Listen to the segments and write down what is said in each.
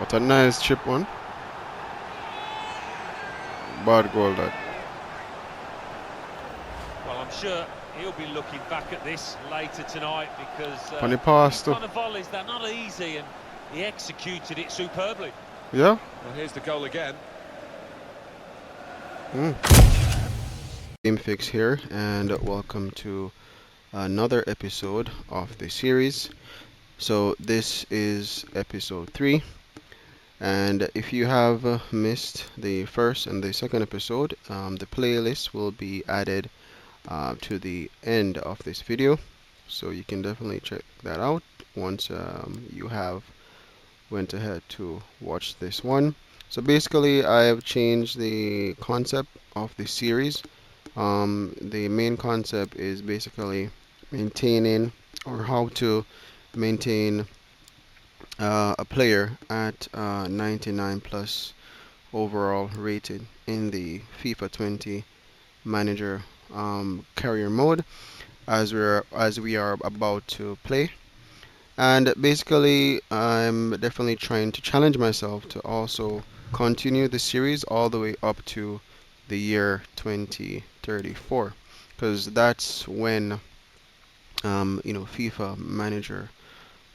What a nice chip one. Bad goal that. Well, I'm sure he'll be looking back at this later tonight because Funny pass these too. kind of volleys, they're not easy, and he executed it superbly. Yeah? Well, here's the goal again. Gamephix here, and welcome to another episode of the series. So this is episode 3, and if you have missed the first and the second episode, the playlist will be added to the end of this video, so you can definitely check that out once you have went ahead to watch this one. So basically, I have changed the concept of the series. The main concept is basically maintaining or how to maintain a player at 99 plus overall rated in the FIFA 20 manager career mode as we are about to play. And basically, I'm definitely trying to challenge myself to also continue the series all the way up to the year 2034, because that's when FIFA manager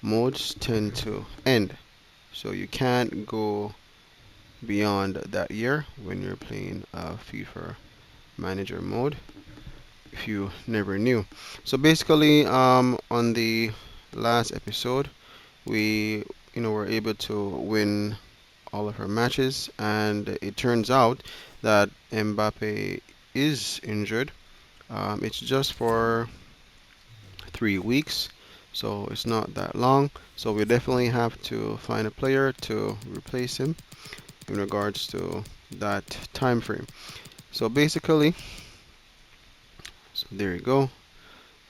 modes tend to end. So you can't go beyond that year when you're playing FIFA manager mode, if you never knew. So basically, on the last episode, we were able to win all of our matches, and it turns out that Mbappe is injured. It's just for 3 weeks, so it's not that long. So we definitely have to find a player to replace him in regards to that time frame. So basically, so there you go.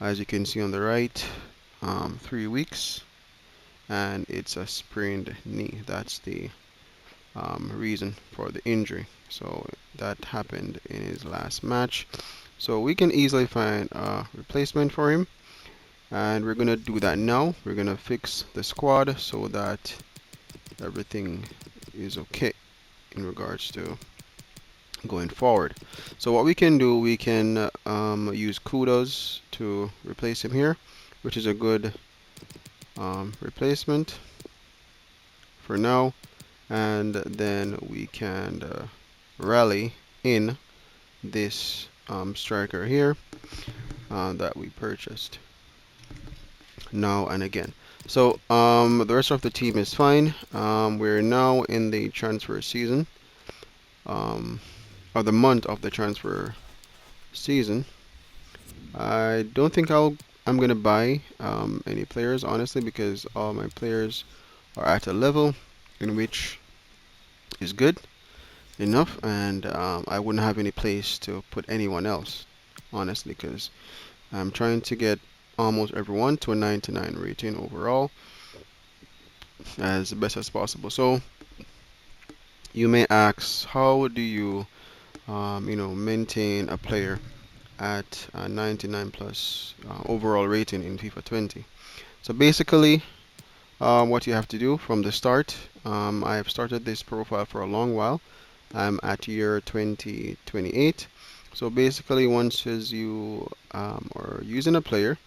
As you can see on the right, 3 weeks, and it's a sprained knee. That's the reason for the injury. So that happened in his last match. So we can easily find a replacement for him, and we're gonna do that now. We're gonna fix the squad so that everything is okay in regards to going forward. So what we can do, we can use kudos to replace him here, which is a good replacement for now. And then we can rally in this striker here that we purchased now and again. So the rest of the team is fine. We're now in the transfer season, um, or the month of the transfer season. I don't think I'm gonna buy any players, honestly, because all my players are at a level in which is good enough, and I wouldn't have any place to put anyone else, honestly, because I'm trying to get almost everyone to a 99 rating overall as best as possible. So you may ask, how do you, maintain a player at a 99 plus overall rating in FIFA 20? So basically, what you have to do from the start, I have started this profile for a long while. I'm at year 2028. So basically, once you are using a player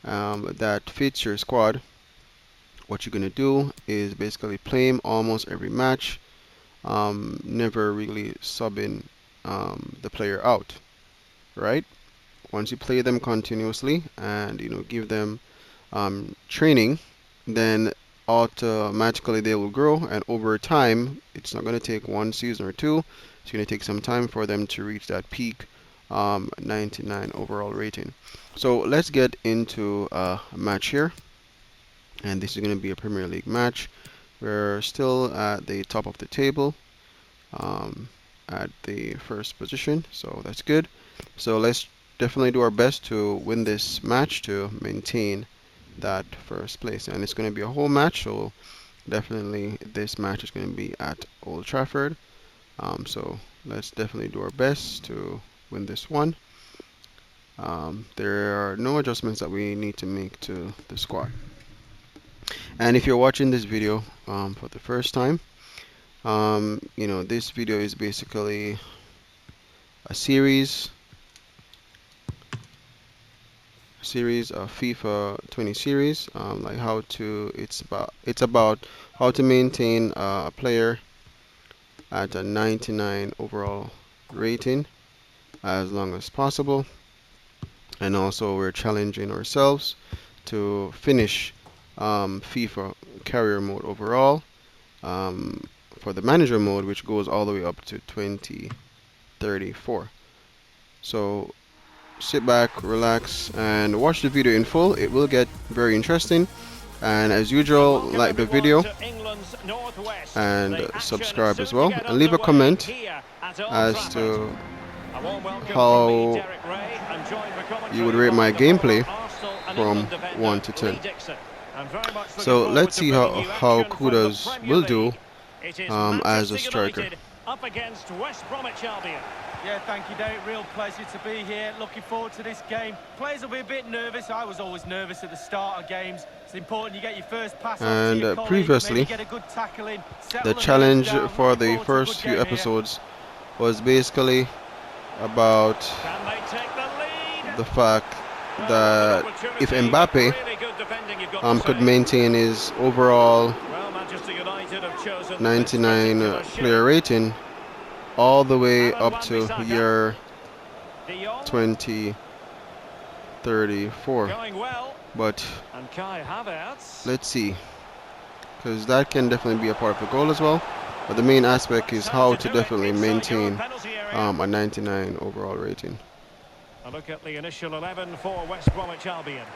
that fits your squad, what you're gonna do is basically play him almost every match, never really subbing the player out, right? Once you play them continuously and give them training, then automatically they will grow, and over time, it's not going to take 1 season or two. It's going to take some time for them to reach that peak 99 overall rating. So let's get into a match here, and this is going to be a Premier League match. We're still at the top of the table, um, at the first position, so that's good. So let's definitely do our best to win this match to maintain that first place, and it's going to be a whole match, so definitely this match is going to be at Old Trafford. So let's definitely do our best to win this one. There are no adjustments that we need to make to the squad. And if you're watching this video for the first time, this video is basically a series of FIFA 20 series, like how to it's about how to maintain a player at a 99 overall rating as long as possible, and also we're challenging ourselves to finish FIFA career mode overall, um, for the manager mode, which goes all the way up to 2034. So sit back, relax, and watch the video in full. It will get very interesting. And as Well, usual, welcome like the everyone video to England's Northwest. and The action is subscribe as soon to well. get And leave a underway comment here at Old as Trafford. to A warm welcome from me, how Derek Ray, and joined for you would commentary rate by my the former gameplay Arsenal and from England defender 1 to Lee 10. Dixon. I'm very much looking So forward let's to see bringing you how action from the Kudos Premier will do League. It is as a Manchester striker. United up against West Bromwich Albion. Yeah, thank you, Derek. Real pleasure to be here. Looking forward to this game. Players will be a bit nervous. I was always nervous at the start of games. It's important you get your first pass off to And your colleague, previously, maybe get a good tackle in, settle the the challenge nerves down. for Looking the forward to a first good few game here. episodes was basically about Can they take the lead? the fact Well, that what an if opportunity, Mbappe really good defending, you've got to could say. maintain his overall Well, Manchester United have chosen this 99 particular player shape. rating all the way Alan up to Wan-Bissaka. year De Jong 2034. going well, But and Kai Havertz. let's see, because that can definitely be a part of the goal as well. But the main aspect is how to do it definitely inside your maintain penalty area. a 99 overall rating. A look at the initial 11 for West Bromwich Albion.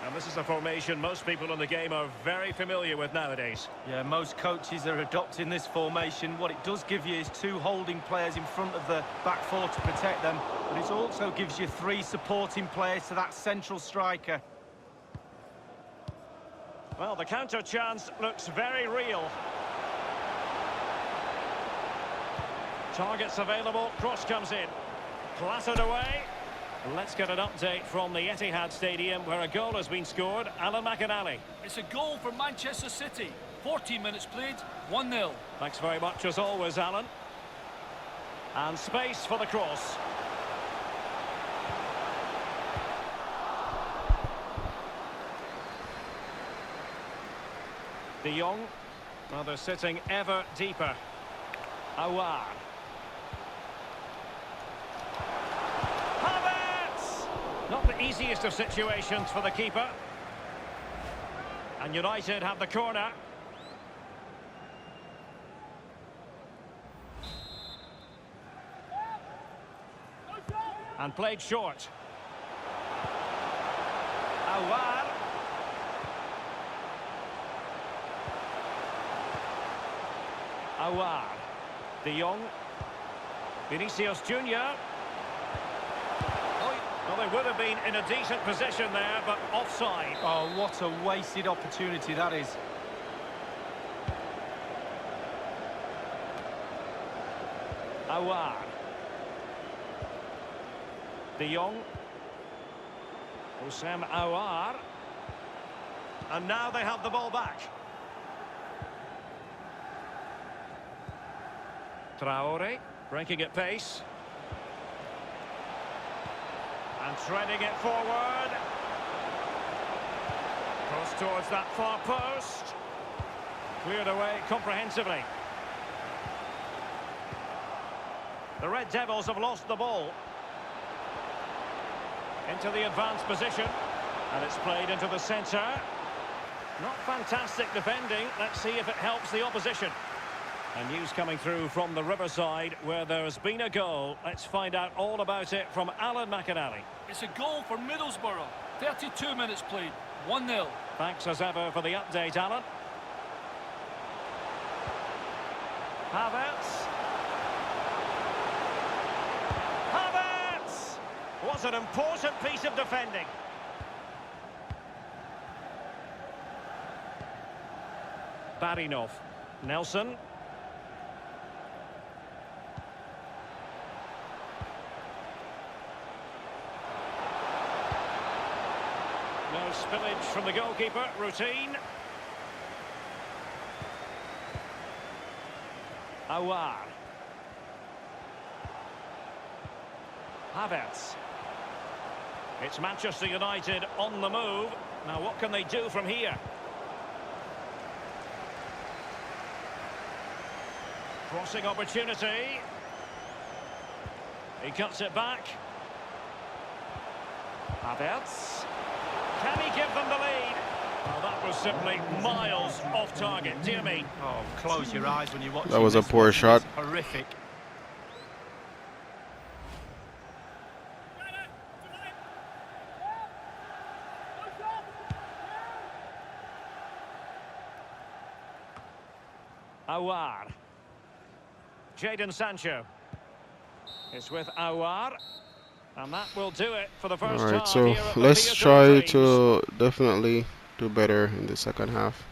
And this is a formation most people in the game are very familiar with nowadays. Yeah, most coaches are adopting this formation. What it does give you is two holding players in front of the back four to protect them, but it also gives you three supporting players to that central striker. Well, the counter chance looks very real. Targets available, cross comes in. Clattered away. Let's get an update from the Etihad Stadium where a goal has been scored. Alan McInally. It's a goal for Manchester City. 14 minutes played, 1-0. Thanks very much as always, Alan. And space for the cross. De Jong. Well, they're sitting ever deeper. Awar. Not the easiest of situations for the keeper. And United have the corner. And played short. Awar. Awar. De Jong. Vinicius Junior. Well, they would have been in a decent position there, but offside. Oh, what a wasted opportunity that is. Awar. De Jong. Houssem Awar. And now they have the ball back. Traore, breaking at pace. And threading it forward. Cross towards that far post. Cleared away comprehensively. The Red Devils have lost the ball. Into the advanced position. And it's played into the centre. Not fantastic defending. Let's see if it helps the opposition. And news coming through from the Riverside where there's been a goal. Let's find out all about it from Alan McInally. It's a goal for Middlesbrough. 32 minutes played, 1-0. Thanks as ever for the update, Alan. Havertz. Havertz! Was an important piece of defending. Barinov. Nelson. No Spillage from the goalkeeper, routine. Awar. Havertz. It's Manchester United on the move. Now what can they do from here? Crossing opportunity. He cuts it back. Havertz. Can he give them the lead? Oh, that was simply miles off target. Dear me. Oh, close your eyes when you watch. That was a poor shot. Horrific. Awar. Jadon Sancho. It's with Awar. And that will do it for the first Alright, half so here at the let's Theatre try of Dreams. to definitely do better in the second half.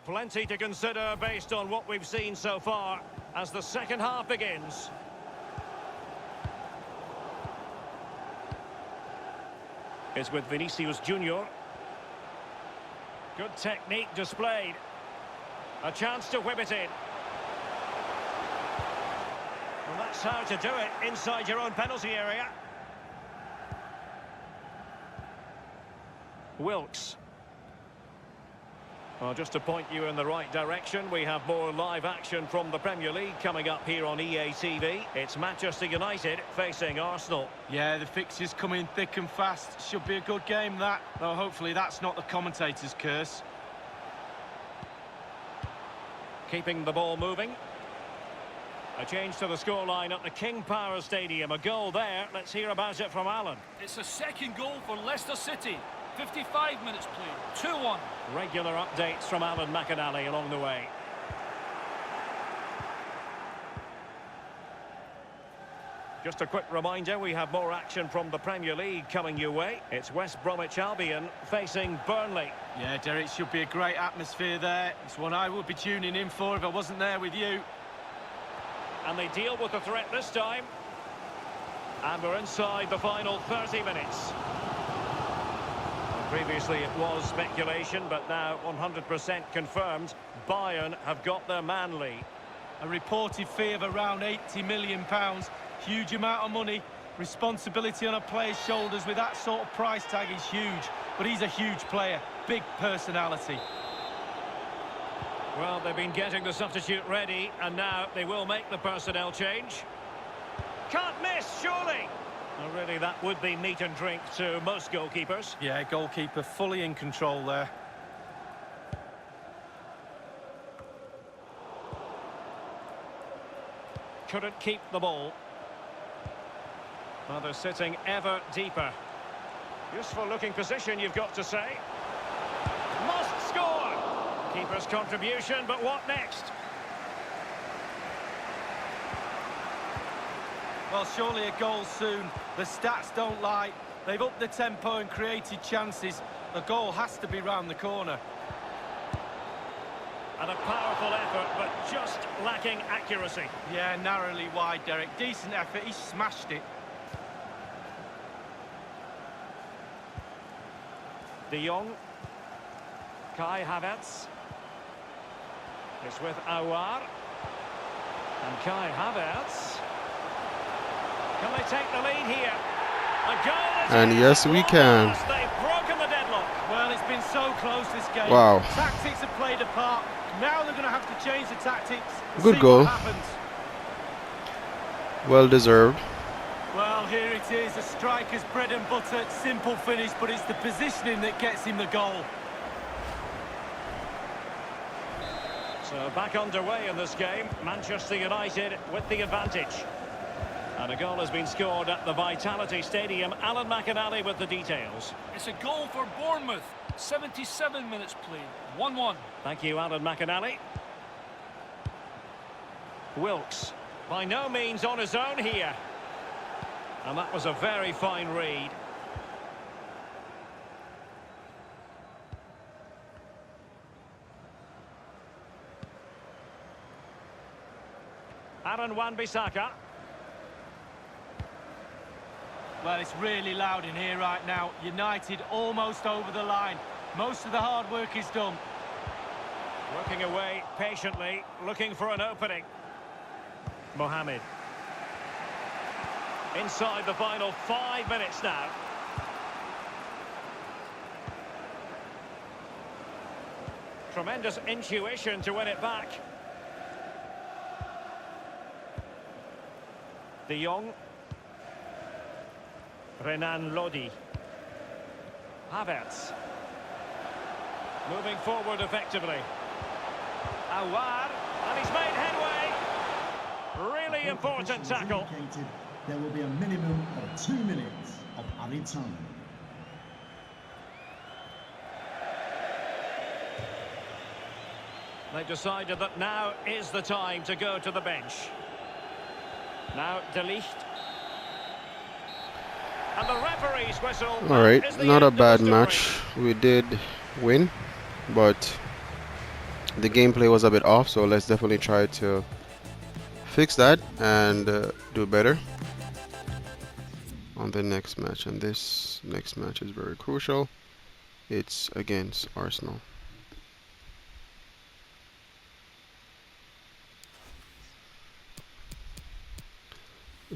Plenty to consider based on what we've seen so far as the second half begins. It's with Vinicius Junior. Good technique displayed. A chance to whip it in. Well, that's how to do it inside your own penalty area. Wilks. Well, just to point you in the right direction, we have more live action from the Premier League coming up here on EA TV. It's Manchester United facing Arsenal. Yeah, the fixtures coming thick and fast. Should be a good game, that. Though hopefully that's not the commentator's curse. Keeping the ball moving. A change to the scoreline at the King Power Stadium. A goal there. Let's hear about it from Alan. It's a second goal for Leicester City. 55 minutes played. 2-1. Regular updates from Alan McAnally along the way. Just a quick reminder, we have more action from the Premier League coming your way. It's West Bromwich Albion facing Burnley. Yeah, Derek, should be a great atmosphere there. It's one I would be tuning in for if I wasn't there with you. And they deal with the threat this time. And we're inside the final 30 minutes. Previously it was speculation, but now 100% confirmed. Bayern have got their man lead. A reported fee of around £80 million. Huge amount of money. Responsibility on a player's shoulders with that sort of price tag is huge. But he's a huge player. Big personality. Well, they've been getting the substitute ready, and now they will make the personnel change. Can't miss, surely! Well, really, that would be meat and drink to most goalkeepers. Yeah, goalkeeper fully in control there. Couldn't keep the ball. Well, they're sitting ever deeper. Useful looking position, you've got to say. Must score! Keeper's contribution, but what next? Well, surely a goal soon. The stats don't lie. They've upped the tempo and created chances. The goal has to be round the corner. And a powerful effort, but just lacking accuracy. Yeah, narrowly wide, Derek. Decent effort. He smashed it. De Jong. Kai Havertz. It's with Awar. And Kai Havertz. Can they take the lead here? A goal. And yes, we can. They've broken the deadlock. Well, it's been so close, this game. Wow. Tactics have played a part. Now they're going to have to change the tactics. And Good see goal. what happens. Well deserved. Well, here it is. A striker's bread and butter. Simple finish, but it's the positioning that gets him the goal. So back underway in this game. Manchester United with the advantage. And a goal has been scored at the Vitality Stadium. Alan McAnally with the details. It's a goal for Bournemouth. 77 minutes played. 1-1. Thank you, Alan McAnally. Wilks, by no means on his own here. And that was a very fine read. Aaron Wan-Bissaka. Well, it's really loud in here right now. United almost over the line. Most of the hard work is done. Working away patiently, looking for an opening. Mohamed. Inside the final 5 minutes now. Tremendous intuition to win it back. De Jong. Renan Lodi. Havertz. Moving forward effectively. Awar. And he's made headway. Really important tackle. There will be a minimum of 2 minutes of added time. They've decided that now is the time to go to the bench. Now De Ligt. And the referee's whistle. All right, is the not end a of the bad story. match. We did win, but the gameplay was a bit off, so let's definitely try to fix that and do better on the next match. And this next match is very crucial. It's against Arsenal.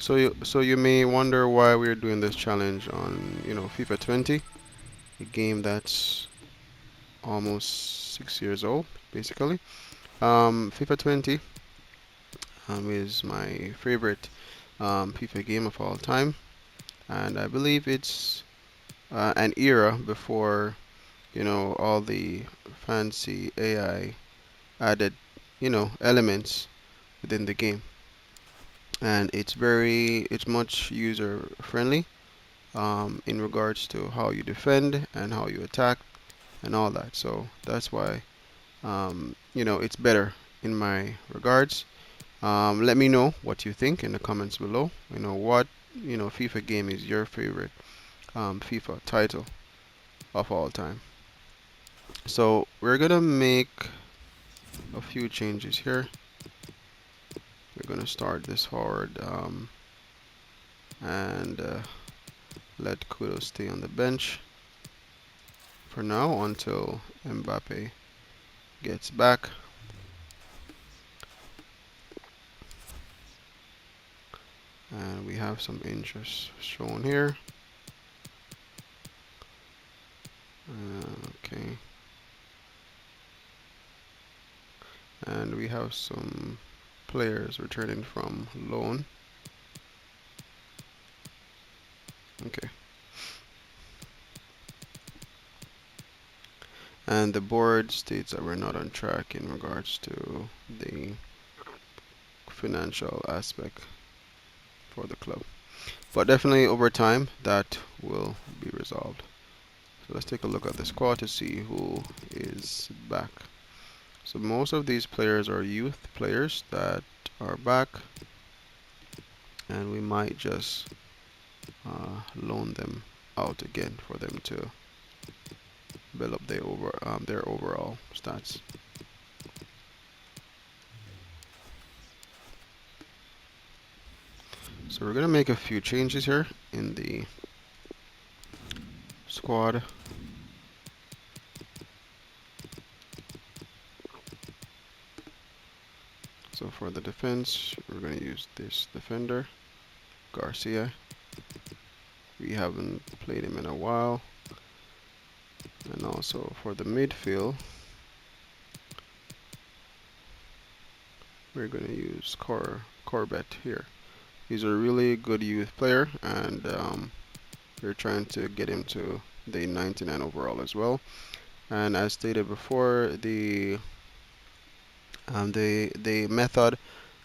So you may wonder why we're doing this challenge on, FIFA 20, a game that's almost 6 years old, basically. FIFA 20 is my favorite FIFA game of all time, and I believe it's an era before, all the fancy AI added, elements within the game. And it's much user friendly in regards to how you defend and how you attack and all that. So that's why it's better in my regards. Let me know what you think in the comments below. What FIFA game is your favorite FIFA title of all time. So we're gonna make a few changes here. We're gonna start this forward and let Kudo stay on the bench for now until Mbappe gets back. And we have some interest shown here. Okay. And we have some players returning from loan. Okay. And the board states that we're not on track in regards to the financial aspect for the club. But definitely over time that will be resolved. So let's take a look at the squad to see who is back. So most of these players are youth players that are back, and we might just loan them out again for them to build up their overall stats. So we're gonna make a few changes here in the squad. So for the defense, we're gonna use this defender, Garcia. We haven't played him in a while. And also for the midfield, we're gonna use Corbett here. He's a really good youth player, and we're trying to get him to the 99 overall as well. And as stated before, the method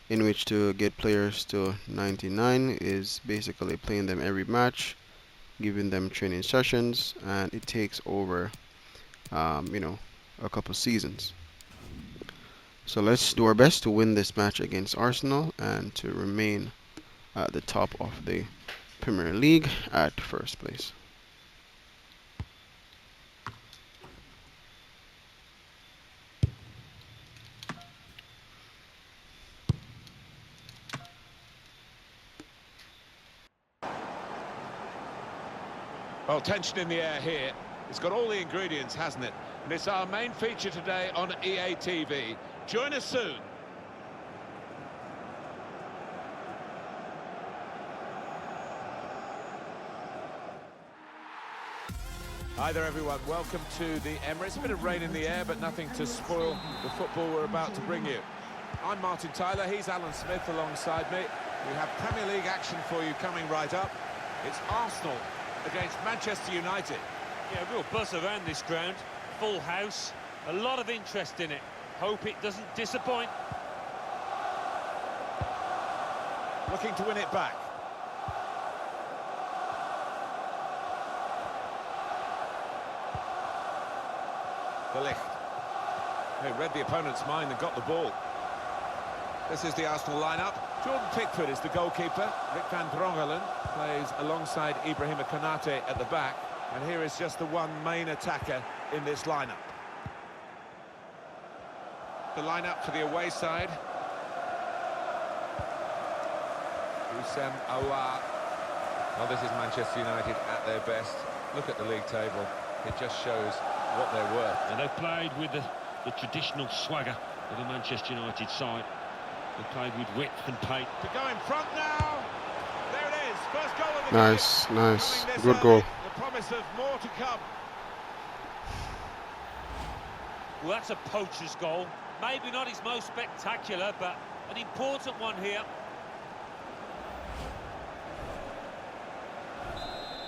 in which to get players to 99 is basically playing them every match, giving them training sessions, and it takes over a couple seasons. So let's do our best to win this match against Arsenal and to remain at the top of the Premier League at first place. Well, tension in the air here. It's got all the ingredients, hasn't it? And it's our main feature today on EA TV. Join us soon. Hi there, everyone. Welcome to the Emirates. A bit of rain in the air, but nothing to spoil the football we're about to bring you. I'm Martin Tyler. He's Alan Smith alongside me. We have Premier League action for you coming right up. It's Arsenal against Manchester United. Yeah, real buzz around this ground. Full house. A lot of interest in it. Hope it doesn't disappoint. Looking to win it back. De Ligt. They read the opponent's mind and got the ball. This is the Arsenal lineup. Jordan Pickford is the goalkeeper. Rick van Drongelen plays alongside Ibrahima Konate at the back. And here is just the one main attacker in this lineup. The lineup for the away side. Houssem Aouar. Well, this is Manchester United at their best. Look at the league table. It just shows what they're worth. And they've played with the traditional swagger of a Manchester United side. They played with width and pace. To go in front now. There it is. First goal of the Nice, game. nice. Coming this Good early. goal. The promise of more to come. Well, that's a poacher's goal. Maybe not his most spectacular, but an important one here.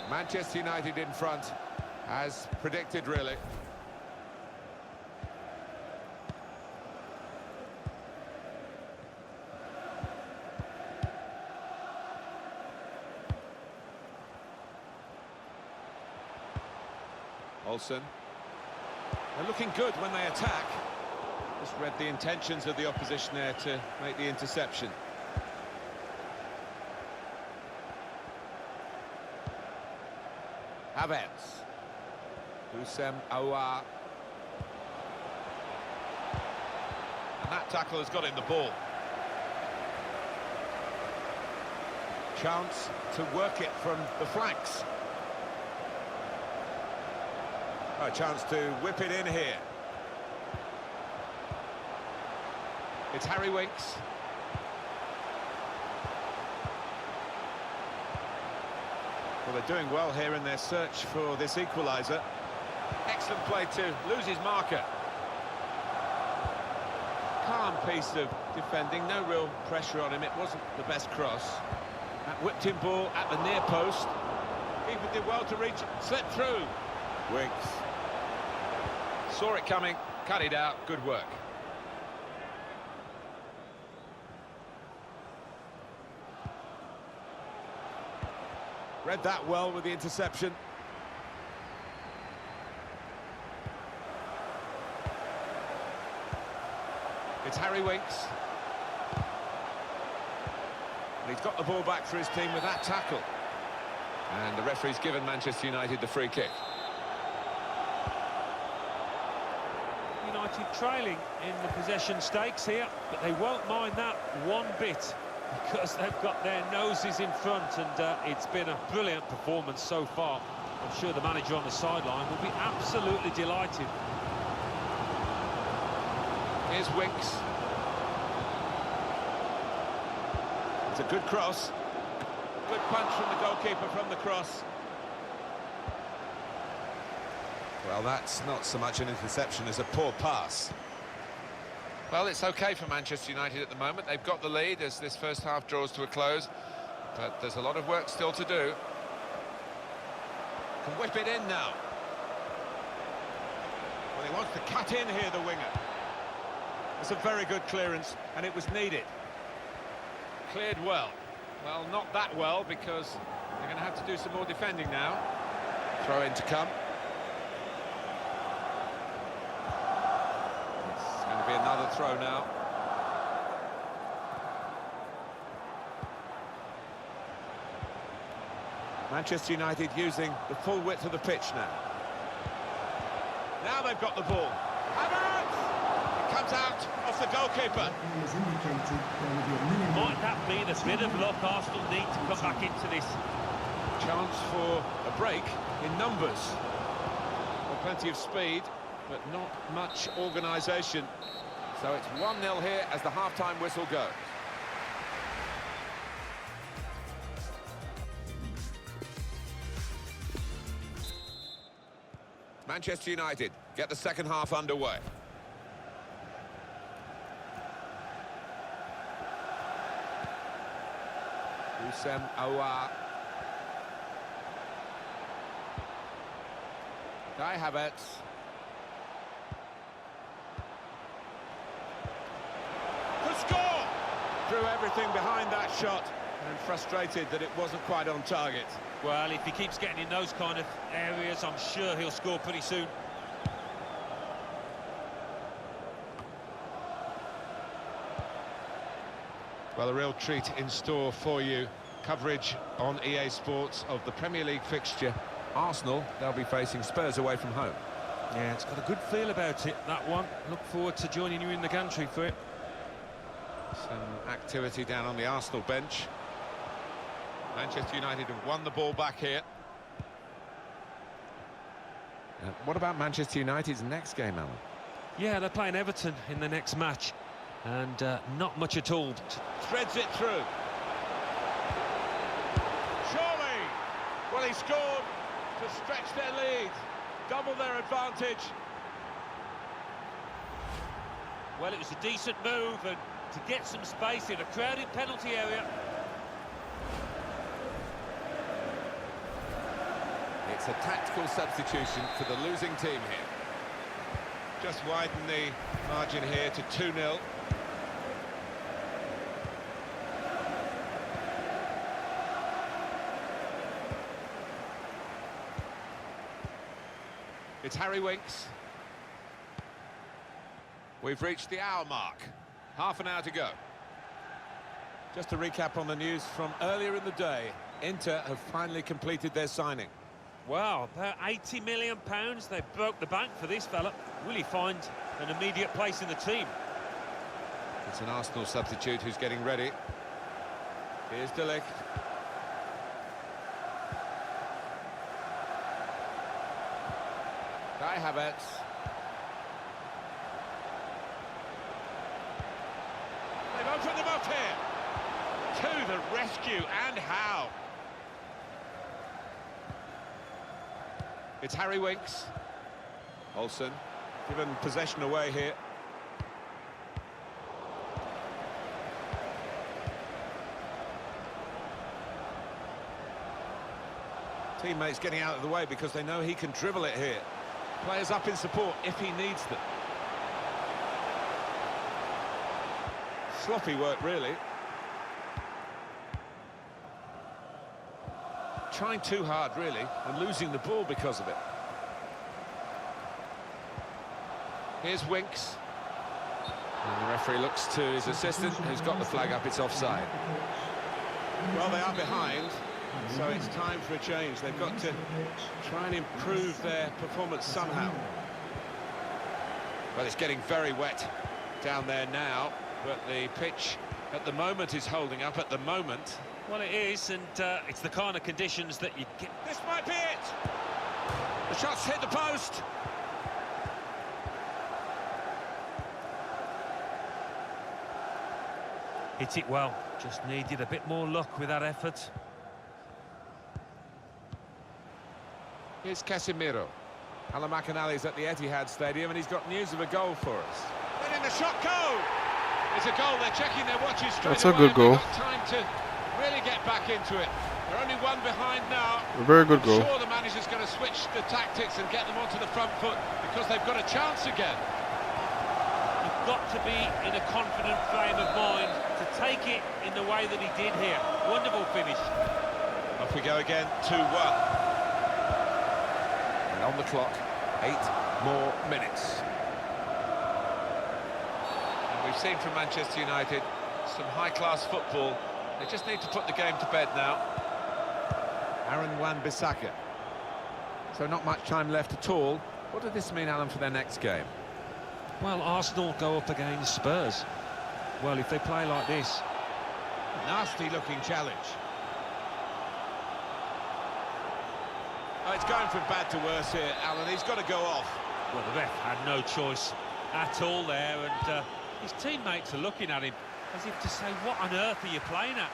Manchester United in front, as predicted, really. Olsen. They're looking good when they attack. Just read the intentions of the opposition there to make the interception. Havertz. Houssem Aouar. And that tackle has got him the ball. Chance to work it from the flanks. A chance to whip it in here. It's Harry Winks. Well, they're doing well here in their search for this equaliser. Excellent play to lose his marker. Calm piece of defending, no real pressure on him. It wasn't the best cross. That whipped in ball at the near post. Keeper did well to reach it, slipped through. Winks. Saw it coming, cut it out, good work. Read that well with the interception. It's Harry Winks. And he's got the ball back for his team with that tackle. And the referee's given Manchester United the free kick. United trailing in the possession stakes here, but they won't mind that one bit because they've got their noses in front, and it's been a brilliant performance so far. I'm sure the manager on the sideline will be absolutely delighted. Here's Winks. It's a good cross. Good punch from the goalkeeper from the cross. Well, that's not so much an interception as a poor pass. Well, it's okay for Manchester United at the moment. They've got the lead as this first half draws to a close, but there's a lot of work still to do. Can whip it in now. Well, he wants to cut in here, the winger. It's a very good clearance, and it was needed. Cleared well. Well, not that well, because they're going to have to do some more defending now. Throw in to come. Be another throw now. Manchester United using the full width of the pitch now. Now they've got the ball. Havertz! It comes out off the goalkeeper. Might that be the bit of luck Arsenal need to come back into this? Chance chance for a break in numbers. Well, plenty of speed, but not much organisation. So it's 1-0 here as the half-time whistle goes. Manchester United get the second half underway. Houssem Aouar. Kai Havertz. Could score! Threw everything behind that shot and frustrated that it wasn't quite on target. Well, if he keeps getting in those kind of areas, I'm sure he'll score pretty soon. Well, a real treat in store for you. Coverage on EA Sports of the Premier League fixture. Arsenal, they'll be facing Spurs away from home. Yeah, it's got a good feel about it, that one. Look forward to joining you in the gantry for it. Some activity down on the Arsenal bench. Manchester United have won the ball back here. What about Manchester United's next game, Alan? Yeah, they're playing Everton in the next match. And not much at all. Threads it through. Surely! Well, he scored to stretch their lead. Double their advantage. Well, it was a decent move and to get some space in a crowded penalty area. It's a tactical substitution for the losing team here. Just widen the margin here to 2-0. It's Harry Winks. We've reached the hour mark. Half an hour to go. Just to recap on the news from earlier in the day, Inter have finally completed their signing. Wow, about £80 million. They broke the bank for this fella. Will he find an immediate place in the team? It's an Arsenal substitute who's getting ready. Here's De Ligt. Kai Havertz. They've opened them up here. To the rescue, and how? It's Harry Winks. Olsen given possession away here. Teammates getting out of the way because they know he can dribble it here. Players up in support if he needs them. Sloppy work, really. Trying too hard, really, and losing the ball because of it. Here's Winks. And the referee looks to his assistant, who's got the flag up. It's offside. Well, they are behind, so it's time for a change. They've got to try and improve their performance somehow. Well, it's getting very wet down there now, but the pitch at the moment is holding up at the moment. Well, it is, and it's the kind of conditions that you get. This might be it! The shot's hit the post! Hit it well, just needed a bit more luck with that effort. Here's Casemiro. Alan McInally's at the Etihad Stadium, and he's got news of a goal for us. Letting the shot go! It's a goal, they're checking their watches straight away. That's a good goal. They've got time to really get back into it. They're only one behind now. A very good goal. I'm sure the manager's going to switch the tactics and get them onto the front foot because they've got a chance again. You've got to be in a confident frame of mind to take it in the way that he did here. Wonderful finish. Off we go again, 2-1. And on the clock, 8 more minutes. And we've seen from Manchester United some high-class football. They just need to put the game to bed now. Aaron Wan-Bissaka. So not much time left at all. What does this mean, Alan, for their next game? Well, Arsenal go up against Spurs. Well, if they play like this... Nasty-looking challenge. Oh, it's going from bad to worse here, Alan. He's got to go off. Well, the ref had no choice at all there, and his teammates are looking at him as if to say, what on earth are you playing at?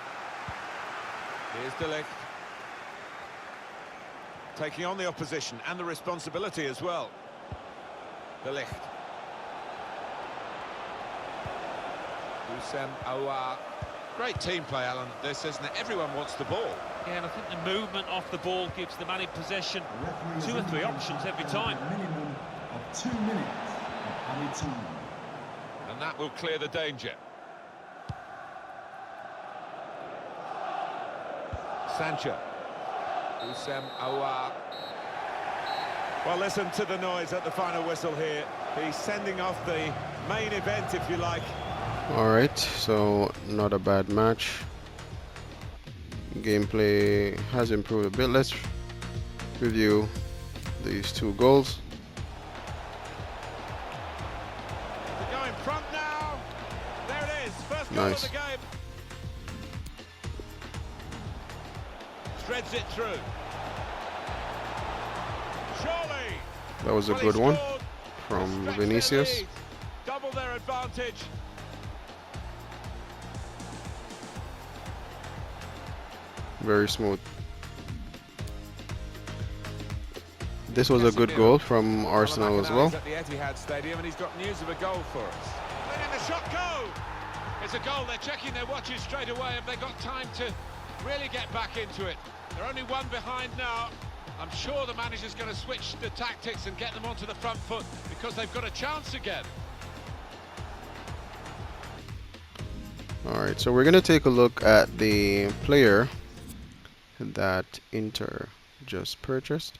Here's De Ligt. Taking on the opposition and the responsibility as well. De Ligt. Hussein Aouar. Great team play, Alan, this, isn't it? Everyone wants the ball. Yeah, and I think the movement off the ball gives the man in possession Referees 2 or 3 indicate options every there will be time. a minimum of 2 minutes of added time. And that will clear the danger. Sancho. Hussein Aouar. Well, listen to the noise at the final whistle here. He's sending off the main event, if you like. Alright, so not a bad match. Gameplay has improved a bit. Let's review these 2 goals. They go in front now. There it is, first goal Nice. of the game. Threads it through. Surely. That was a Well, he good one scored. from Stretch their Vinicius. lead. Double their advantage. Very smooth. This was a good goal from Arsenal as well. He's at the Etihad Stadium and he's got news of a goal for us. Letting the shot go. It's a goal. They're checking their watches straight away. Have they got time to really get back into it? They're only 1 behind now. I'm sure the manager's going to switch the tactics and get them onto the front foot because they've got a chance again. Alright, so we're going to take a look at the player that Inter just purchased.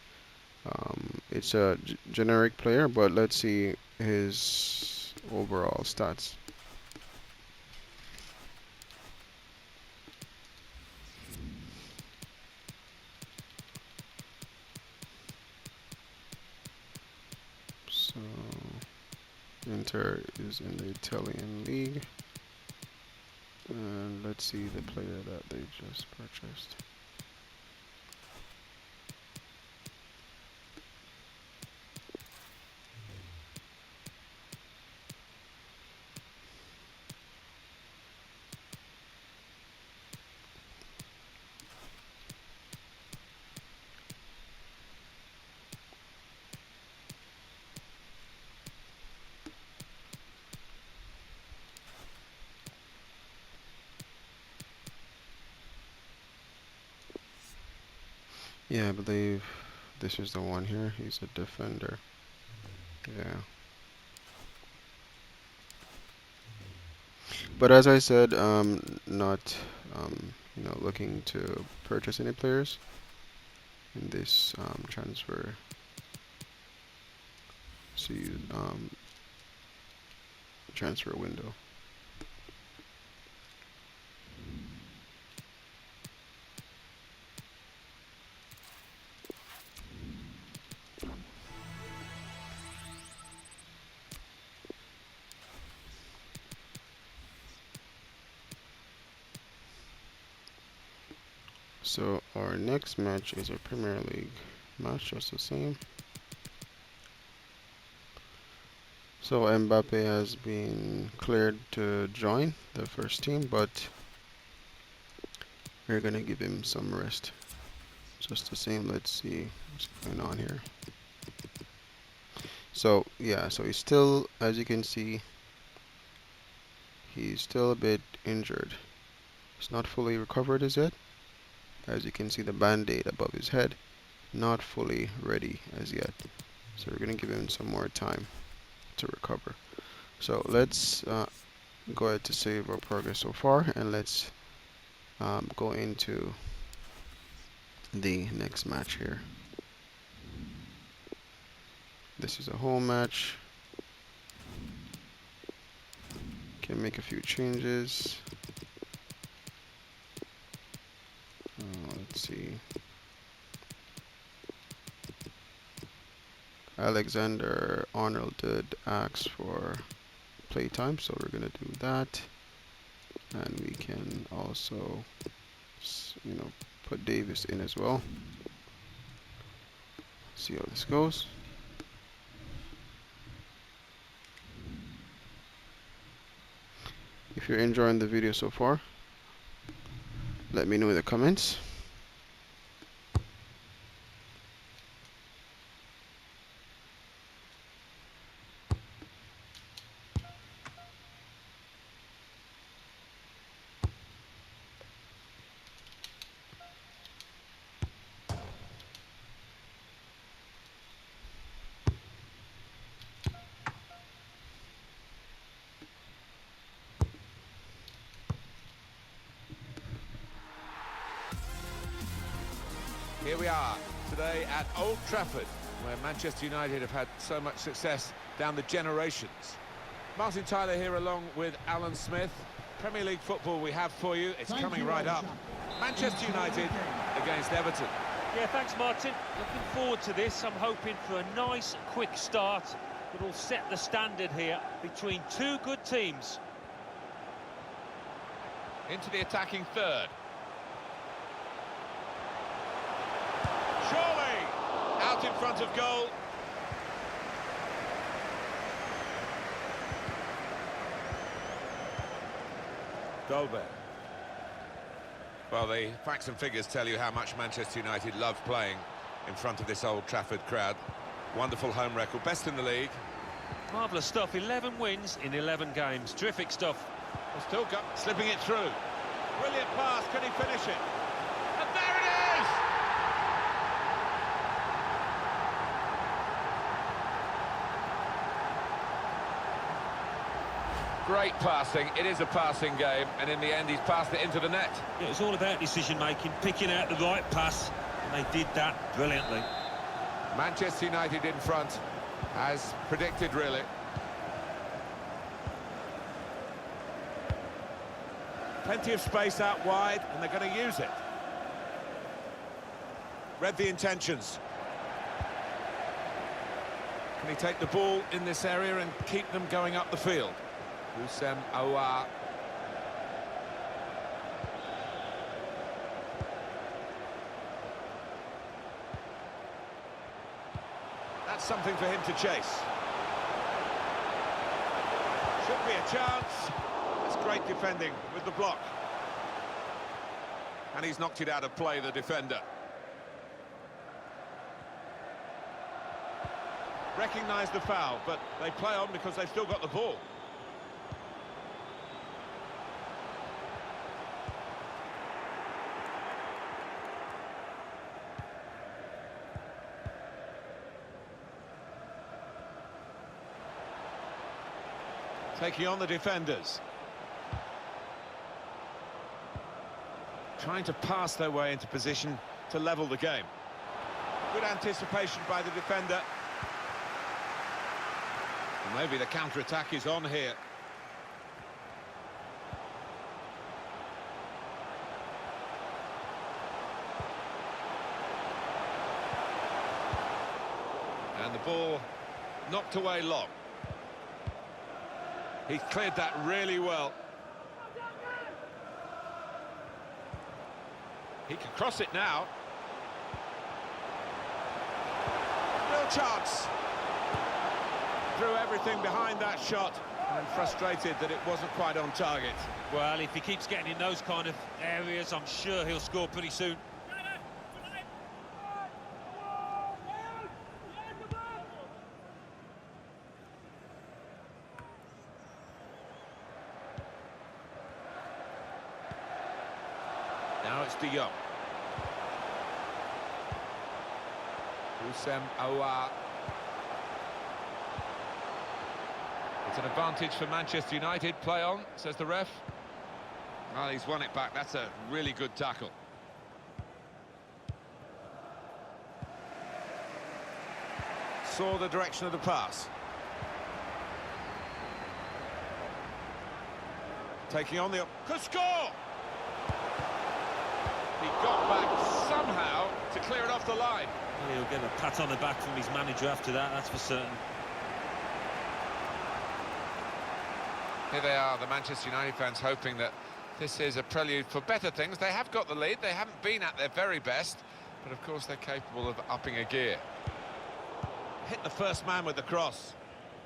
It's a generic player, but let's see his overall stats. So Inter is in the Italian league, and let's see the player that they just purchased. Yeah, I believe this is the one here. He's a defender. Yeah. But as I said, not looking to purchase any players in this transfer transfer window. So our next match is a Premier League match, just the same. So Mbappe has been cleared to join the first team, but we're gonna give him some rest. Just the same, let's see what's going on here. So yeah, so he's still, as you can see, he's still a bit injured. He's not fully recovered as yet. As you can see, the band-aid above his head, not fully ready as yet. So we're gonna give him some more time to recover. So let's go ahead to save our progress so far, and let's go into the next match here. This is a home match. Can make a few changes. Let's see. Alexander Arnold did ask for playtime, so we're gonna do that. And we can also, put Davis in as well. See how this goes. If you're enjoying the video so far, let me know in the comments. Here we are today at Old Trafford, where Manchester United have had so much success down the generations. Martin Tyler here along with Alan Smith. Premier League football we have for you. It's coming right up. Manchester United against Everton. Yeah, thanks, Martin. Looking forward to this. I'm hoping for a nice, quick start that will set the standard here between two good teams. Into the attacking third. Surely out in front of goal. Goldberg. Well, the facts and figures tell you how much Manchester United love playing in front of this Old Trafford crowd. Wonderful home record, best in the league. Marvellous stuff, 11 wins in 11 games. Terrific stuff. Still got slipping it through. Brilliant pass, can he finish it? And there it is! Great passing, it is a passing game, and in the end he's passed it into the net. Yeah, it's all about decision-making, picking out the right pass, and they did that brilliantly. Manchester United in front, as predicted really. Plenty of space out wide, and they're going to use it. Read the intentions. Can he take the ball in this area and keep them going up the field? Houssem Aouar. That's something for him to chase. Should be a chance. That's great defending with the block. And he's knocked it out of play, the defender. Recognise the foul, but they play on because they've still got the ball. Taking on the defenders. Trying to pass their way into position to level the game. Good anticipation by the defender. And maybe the counter-attack is on here. And the ball knocked away long. He's cleared that really well. He can cross it now. Real chance. Threw everything behind that shot and frustrated that it wasn't quite on target. Well, if he keeps getting in those kind of areas, I'm sure he'll score pretty soon. Now it's De Jong. Houssem Aouar. It's an advantage for Manchester United. Play on, says the ref. Well, he's won it back. That's a really good tackle. Saw the direction of the pass. Taking on the... Could score! He got back somehow to clear it off the line. Well, he'll get a pat on the back from his manager after that, that's for certain. Here they are, the Manchester United fans, hoping that this is a prelude for better things. They have got the lead, they haven't been at their very best, but of course they're capable of upping a gear. hit the first man with the cross.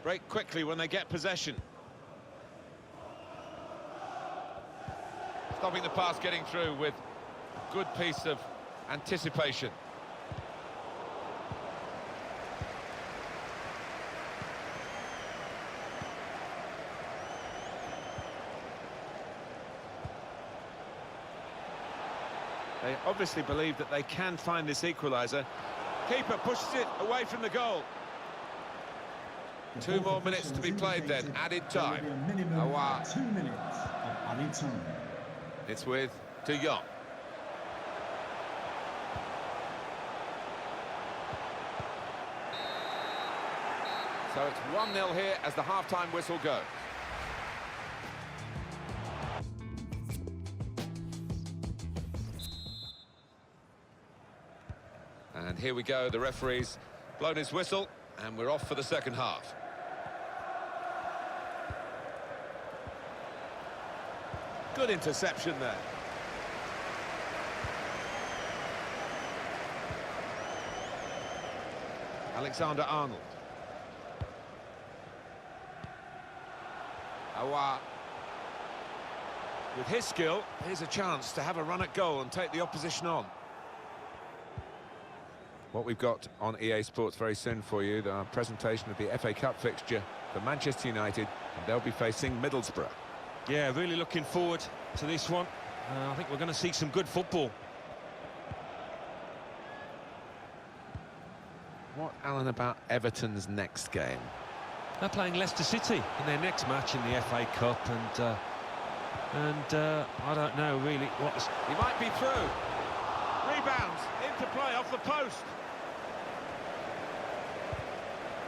Break quickly when they get possession. Stopping the pass getting through with a good piece of anticipation. They obviously believe that they can find this equaliser. Keeper pushes it away from the goal. 2 more minutes to be played then, added time. Aouar. 2 minutes of added time. It's with De Jong. So it's 1-0 here as the half-time whistle goes. And here we go, the referee's blown his whistle, and we're off for the second half. Good interception there. Alexander-Arnold. Aouar. With his skill, here's a chance to have a run at goal and take the opposition on. What we've got on EA Sports very soon for you, the presentation of the FA Cup fixture for Manchester United, and they'll be facing Middlesbrough. Yeah, really looking forward to this one. I think we're going to see some good football. What, Alan, about Everton's next game? They're playing Leicester City in their next match in the FA Cup, and I don't know really what's... He might be through. Rebounds into play off the post.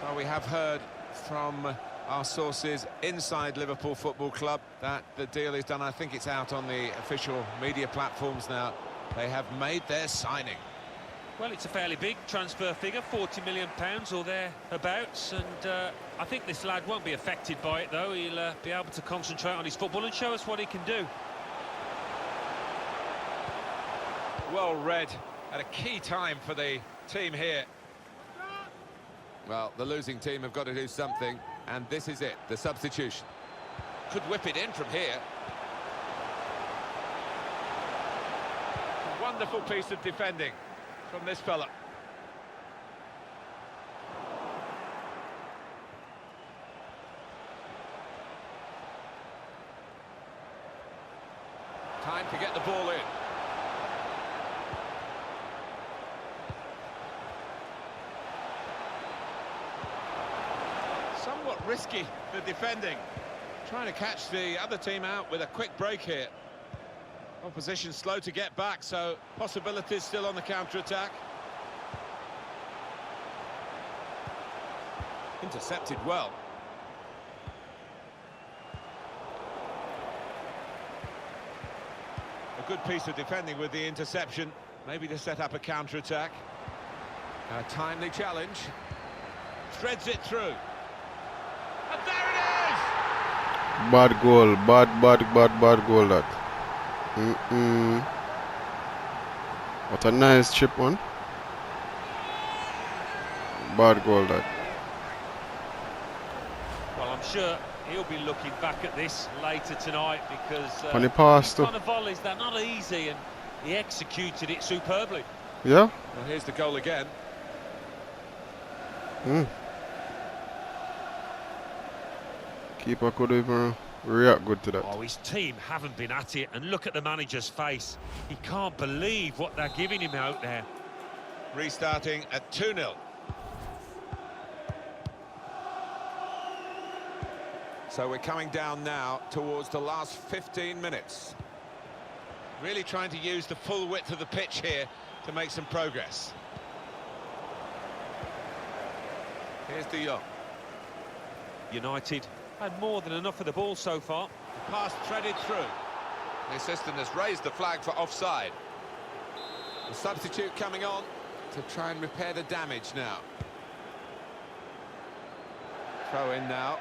Well, we have heard from our sources inside Liverpool Football Club that the deal is done. I think it's out on the official media platforms now. They have made their signing. Well, it's a fairly big transfer figure, £40 million or thereabouts, and I think this lad won't be affected by it, though. He'll be able to concentrate on his football and show us what he can do. Well read at a key time for the team here. Well, the losing team have got to do something, and this is it, the substitution. Could whip it in from here. A wonderful piece of defending from this fella. Time to get the ball in. Somewhat risky, the defending. Trying to catch the other team out with a quick break here. Opposition slow to get back, so possibilities still on the counter-attack. Intercepted well. A good piece of defending with the interception, maybe to set up a counter-attack. A timely challenge. Threads it through. And there it is! Bad goal, bad goal that. What a nice chip one. Bad goal that. Well, I'm sure he'll be looking back at this later tonight because Funny pass too. kind of volleys, they're not easy, and he executed it superbly. Yeah? Well, here's the goal again. Keeper could even react good to that. Oh, his team haven't been at it, and look at the manager's face. He can't believe what they're giving him out there. Restarting at 2-0. So we're coming down now towards the last 15 minutes. Really trying to use the full width of the pitch here to make some progress. Here's De Jong. United had more than enough of the ball so far. The pass threaded through. The assistant has raised the flag for offside. The substitute coming on to try and repair the damage now. Throw in now.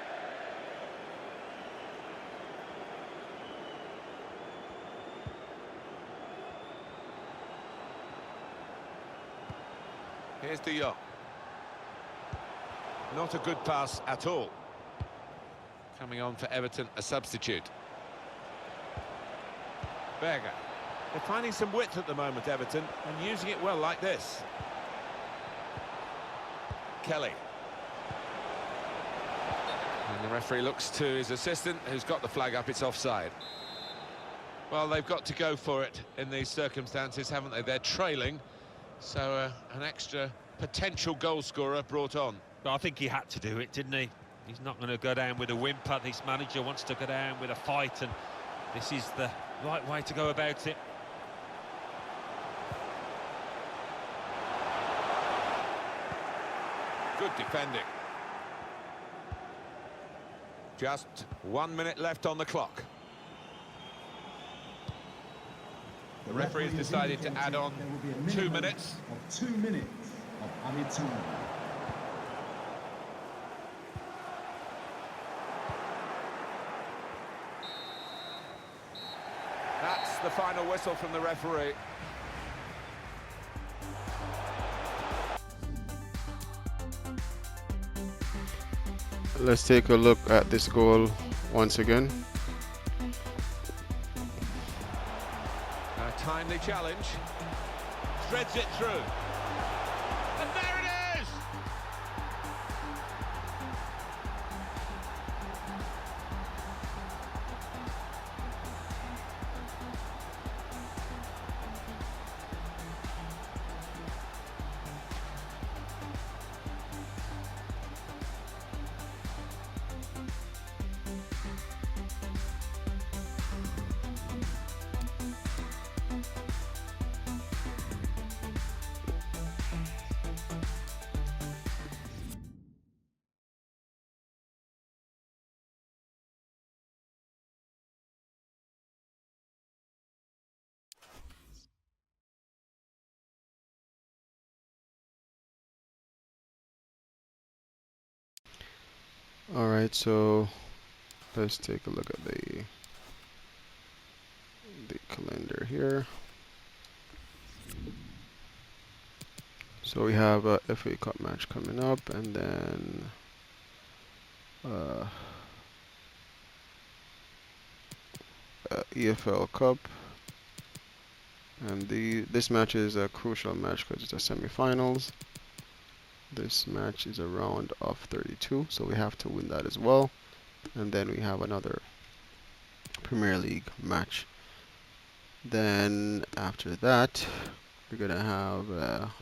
Here's De Jong. Not a good pass at all. Coming on for Everton, a substitute. Berger. They're finding some width at the moment, Everton, and using it well like this. Kelly. And the referee looks to his assistant, who's got the flag up. It's offside. Well, they've got to go for it in these circumstances, haven't they? They're trailing, so an extra potential goal scorer brought on. But I think he had to do it, didn't he? He's not going to go down with a whimper. This manager wants to go down with a fight, and this is the right way to go about it. Good defending. Just 1 minute left on the clock. The referee has decided to add on 2 minutes. Of 2 minutes of added time. That's the final whistle from the referee. Let's take a look at this goal once again. A timely challenge. Threads it through. And there it is! Alright, so let's take a look at the calendar here. So we have a FA Cup match coming up, and then EFL Cup, and this match is a crucial match because it's a semi-finals. This match is a round of 32, so we have to win that as well. And then we have another Premier League match. Then after that, we're gonna have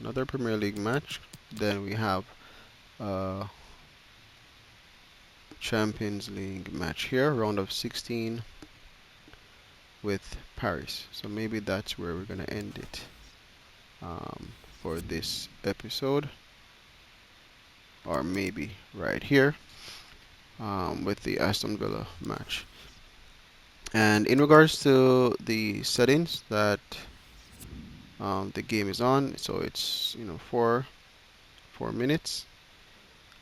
another Premier League match. Then we have a Champions League match here, round of 16 with Paris. So maybe that's where we're gonna end it for this episode, or maybe right here with the Aston Villa match. And in regards to the settings that the game is on, so it's 4 minutes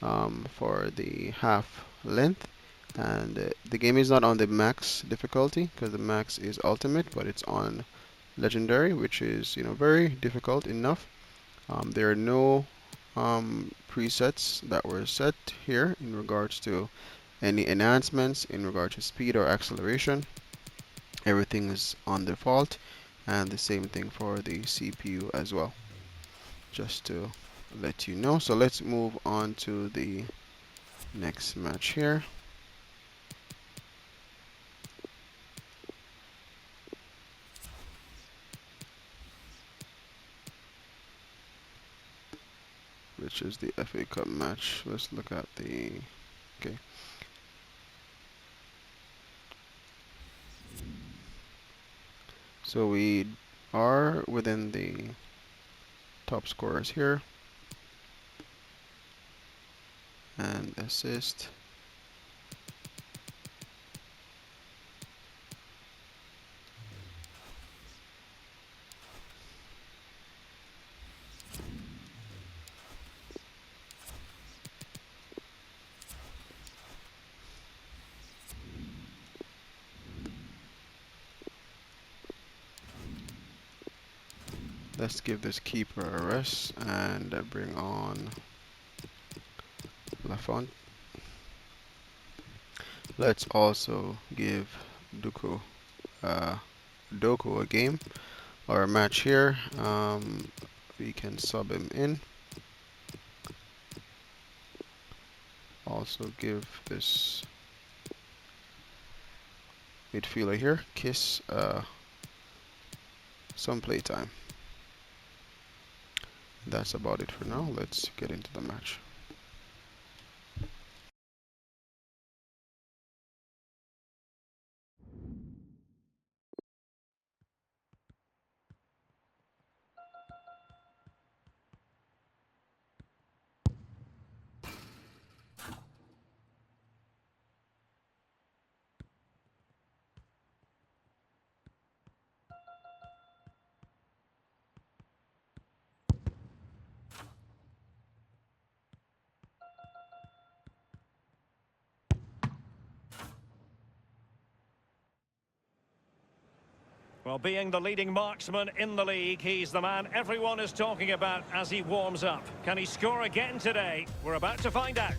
for the half length, and the game is not on the max difficulty because the max is ultimate, but it's on legendary, which is very difficult enough. There are no presets that were set here in regards to any enhancements in regard to speed or acceleration. Everything is on default, and the same thing for the CPU as well, just to let you know. So let's move on to the next match here. Which is the FA Cup match. Let's look at the... Okay. So we are within the top scorers here. And assist. Let's give this keeper a rest and bring on Lafont. Let's also give Duku, uh, Doku a game or a match here. We can sub him in. Also give this midfielder here, Kiss, some playtime. That's about it for now. Let's get into the match. Well, being the leading marksman in the league, he's the man everyone is talking about as he warms up. Can he score again today? We're about to find out.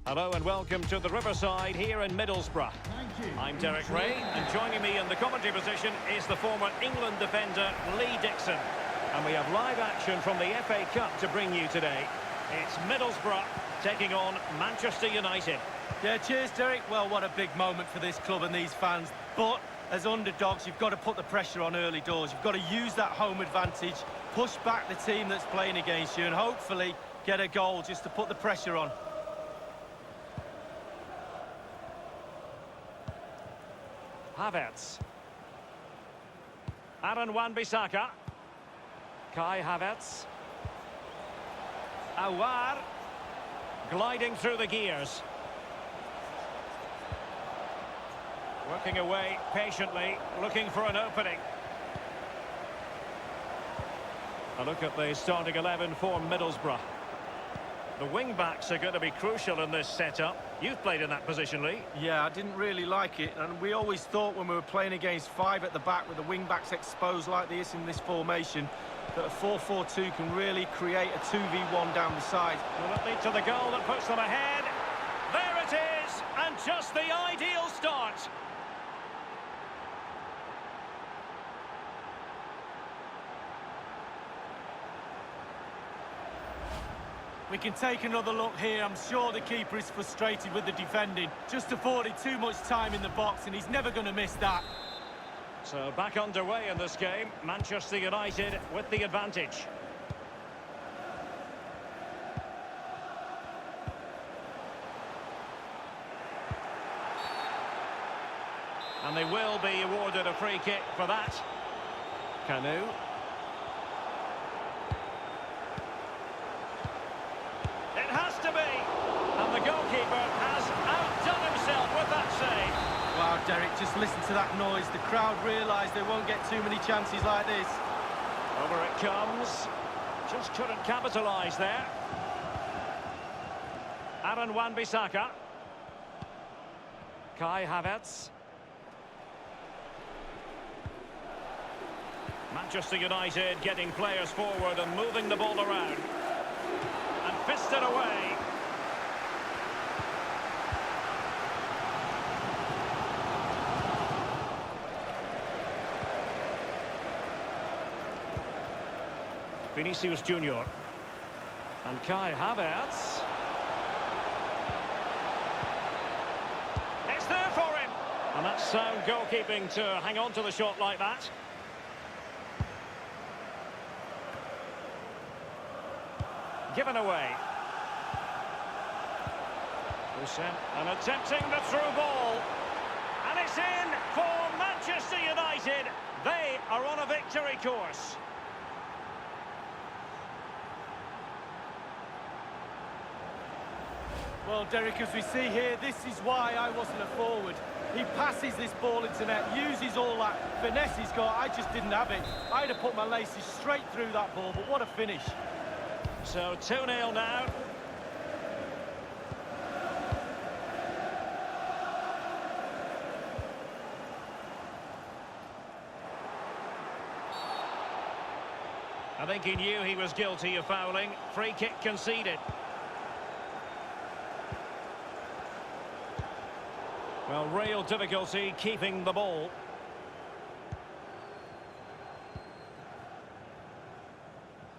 Hello and welcome to the Riverside here in Middlesbrough. I'm Derek Ray, and joining me in the commentary position is the former England defender Lee Dixon. And we have live action from the FA Cup to bring you today. It's Middlesbrough taking on Manchester United. Yeah, cheers, Derek. Well, what a big moment for this club and these fans. But as underdogs, you've got to put the pressure on early doors. You've got to use that home advantage, push back the team that's playing against you, and hopefully get a goal just to put the pressure on. Havertz. Aaron Wan-Bissaka. Kai Havertz. Awar. Gliding through the gears. Working away patiently, looking for an opening. A look at the starting 11 for Middlesbrough. The wing-backs are going to be crucial in this setup. You've played in that position, Lee. Yeah, I didn't really like it, and we always thought when we were playing against five at the back with the wing-backs exposed like this in this formation, that a 4-4-2 can really create a 2v1 down the side. Will it lead to the goal that puts them ahead? There it is, and just the ideal start. We can take another look here. I'm sure the keeper is frustrated with the defending. Just afforded too much time in the box, and he's never going to miss that. So back underway in this game. Manchester United with the advantage. And they will be awarded a free kick for that. Canu. It has to be. And the goalkeeper has outdone himself with that save. Wow, Derek, just listen to that noise. The crowd realise they won't get too many chances like this. Over it comes. Just couldn't capitalise there. Aaron Wan-Bissaka. Kai Havertz. Manchester United getting players forward and moving the ball around. And fisted away. Vinicius Junior. And Kai Havertz. It's there for him. And that's sound goalkeeping to hang on to the shot like that. Given away. And attempting the through ball. And it's in for Manchester United. They are on a victory course. Well, Derek, as we see here, this is why I wasn't a forward. He passes this ball into net, uses all that finesse he's got. I just didn't have it. I'd have put my laces straight through that ball, but what a finish. So 2-0 now. I think he knew he was guilty of fouling. Free kick conceded. Well, real difficulty keeping the ball.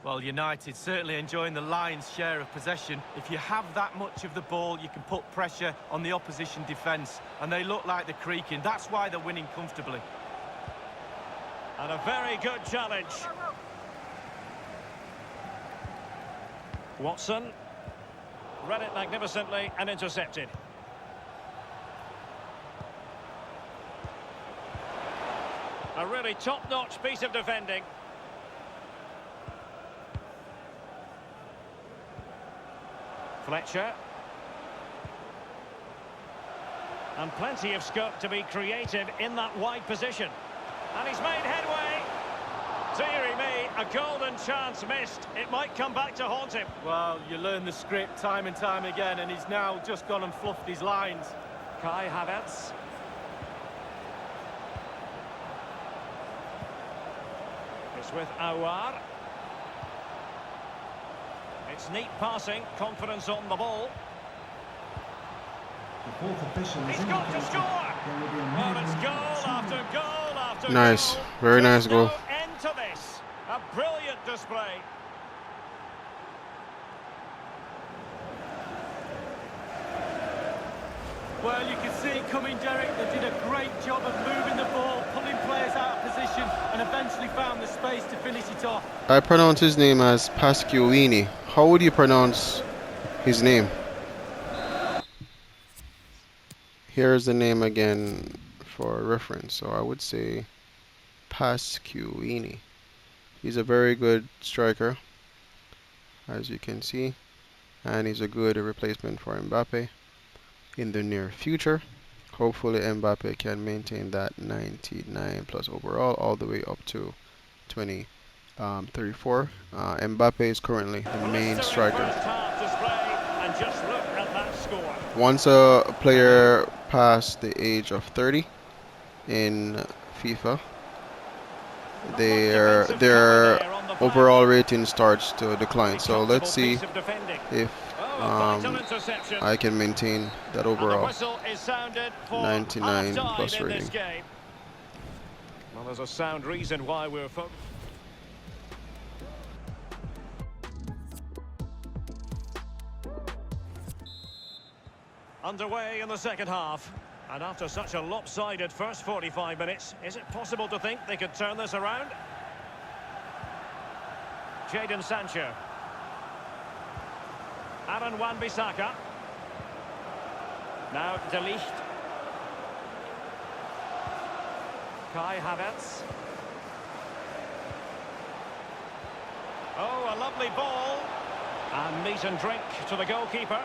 Well, United certainly enjoying the lion's share of possession. If you have that much of the ball, you can put pressure on the opposition defence, and they look like they're creaking. That's why they're winning comfortably. And a very good challenge. Watson read it magnificently and intercepted. A really top-notch piece of defending. Fletcher. And plenty of scope to be creative in that wide position. And he's made headway. Deary me, a golden chance missed. It might come back to haunt him. Well, you learn the script time and time again, and he's now just gone and fluffed his lines. Kai Havertz. It's with Aouar. It's neat passing, confidence on the ball. The fourth official has He's got to indicated score! there will be a Well, it's minimum goal of 2 after minutes. goal after Nice. goal. Very nice Just goal. no end to this. A brilliant display. Well, you can see it coming, Derek. They did a great job of moving the ball, pulling players out of position, and eventually found the space to finish it off. I pronounce his name as Pasquini. How would you pronounce his name? Here's the name again for reference. So I would say Pasquini. He's a very good striker, as you can see, and he's a good replacement for Mbappe in the near future. Hopefully Mbappe can maintain that 99 plus overall all the way up to 2034. Mbappe is currently the main striker. First half display, and just look at that score. Once a player past the age of 30 in FIFA, their overall rating starts to decline. So let's see if I can maintain that overall 99 plus rating. Well, there's a sound reason why we're focused. Underway in the second half. And after such a lopsided first 45 minutes, is it possible to think they could turn this around? Jadon Sancho. Aaron Wan-Bissaka. Now De Ligt. Kai Havertz. Oh, a lovely ball. And meat and drink to the goalkeeper.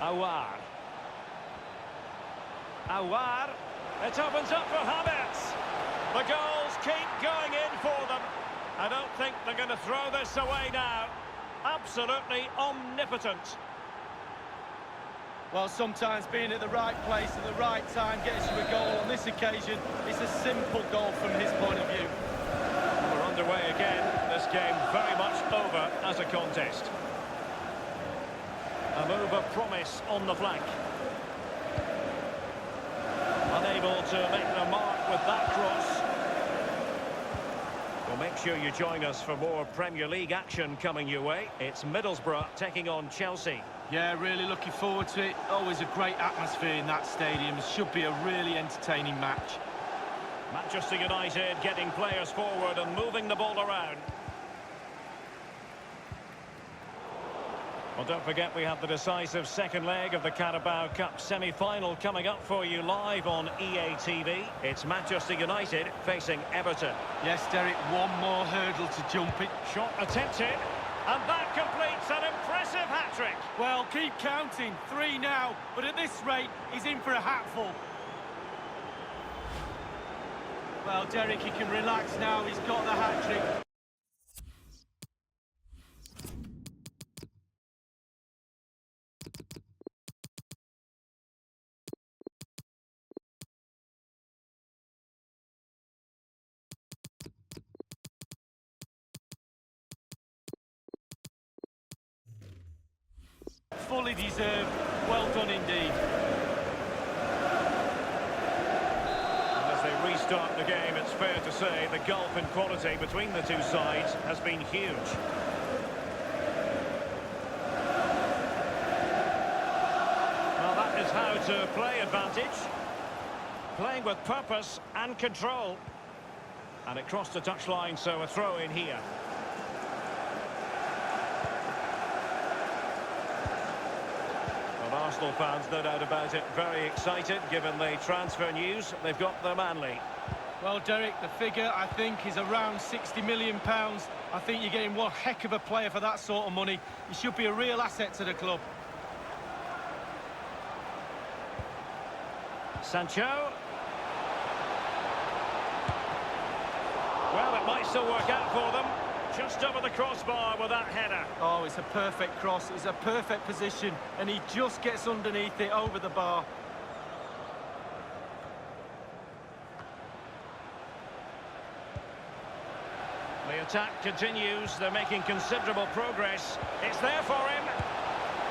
Aouar. Aouar. It opens up for Havertz. The goals keep going in for them. I don't think they're going to throw this away now. Absolutely omnipotent. Well, sometimes being at the right place at the right time gets you a goal. On this occasion, it's a simple goal from his point of view. We're underway again. This game very much over as a contest. A move of promise on the flank. Unable to make the mark with that cross. Well, make sure you join us for more Premier League action coming your way. It's Middlesbrough taking on Chelsea. Yeah, really looking forward to it. Always a great atmosphere in that stadium. It should be a really entertaining match. Manchester United getting players forward and moving the ball around. Well, don't forget we have the decisive second leg of the Carabao Cup semi-final coming up for you live on EA TV. It's Manchester United facing Everton. Yes, Derek, one more hurdle to jump it. Shot attempted, and that completes an impressive hat-trick. Well, keep counting. 3 now, but at this rate, he's in for a hatful. Well, Derek, he can relax now. He's got the hat-trick. Fully deserved. Well done indeed. And as they restart the game, it's fair to say the gulf in quality between the two sides has been huge. Well, that is how to play advantage. Playing with purpose and control. And it crossed the touchline, so a throw in here. Well, Arsenal fans, no doubt about it, very excited given the transfer news. They've got their man league. Well, Derek, the figure, I think, is around £60 million. I think you're getting one heck of a player for that sort of money. He should be a real asset to the club. Sancho. Well, it might still work out for them. Just over the crossbar with that header. Oh, it's a perfect cross. It's a perfect position. And he just gets underneath it over the bar. The attack continues. They're making considerable progress. It's there for him.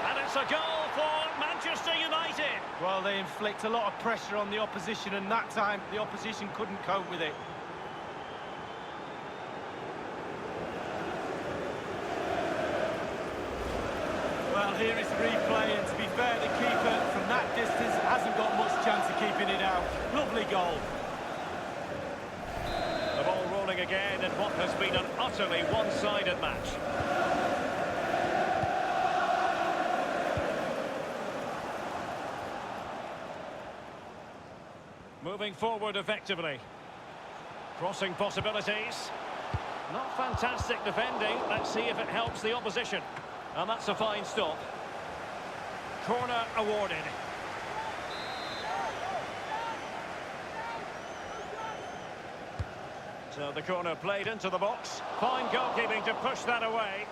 And it's a goal for Manchester United. Well, they inflict a lot of pressure on the opposition, and that time the opposition couldn't cope with it. Well, here is the replay, and to be fair, the keeper from that distance hasn't got much chance of keeping it out. Lovely goal. The ball rolling again in what has been an utterly one-sided match. Moving forward effectively. Crossing possibilities. Not fantastic defending. Let's see if it helps the opposition. And that's a fine stop. Corner awarded. So the corner played into the box. Fine goalkeeping to push that away.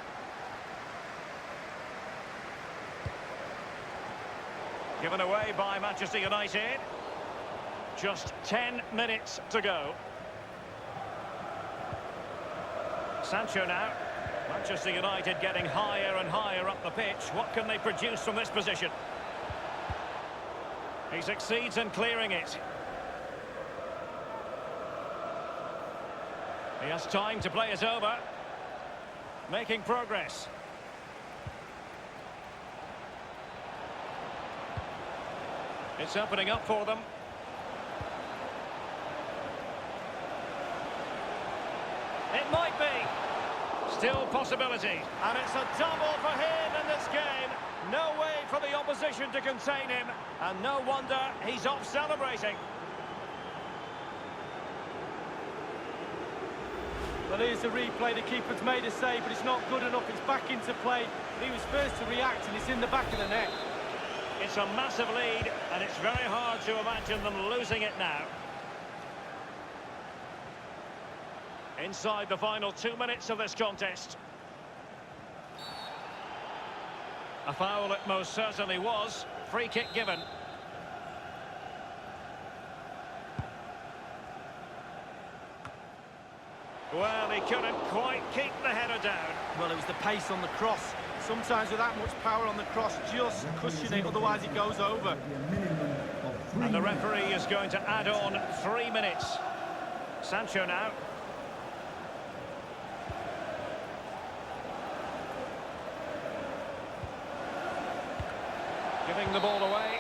Given away by Manchester United. Just 10 minutes to go. Sancho now. Manchester United getting higher and higher up the pitch. What can they produce from this position? He succeeds in clearing it. He has time to play it over. Making progress. It's opening up for them. It might be. Still possibility. And it's a double for him in this game. No way for the opposition to contain him. And no wonder he's off celebrating. Well, here's the replay. The keeper's made a save, but it's not good enough. It's back into play. He was first to react, and it's in the back of the net. It's a massive lead, and it's very hard to imagine them losing it now. Inside the final 2 minutes of this contest. A foul it most certainly was. Free kick given. Well, he couldn't quite keep the header down. Well, it was the pace on the cross. Sometimes with that much power on the cross, just cushion it, otherwise it goes over. And the referee is going to add on 3 minutes. Sancho now. Giving the ball away.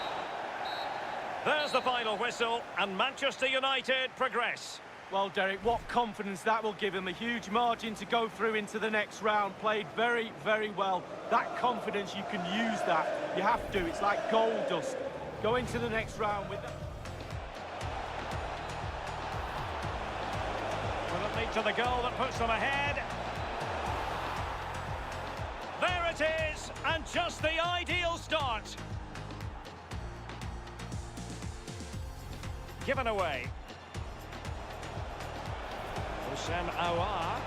There's the final whistle, and Manchester United progress. Well, Derek, what confidence that will give him. A huge margin to go through into the next round. Played very, very well. That confidence, you can use that. You have to. It's like gold dust. Go into the next round with... Will it lead to the goal that puts them ahead? There it is, and just the ideal start. Given away. Sam Aouar.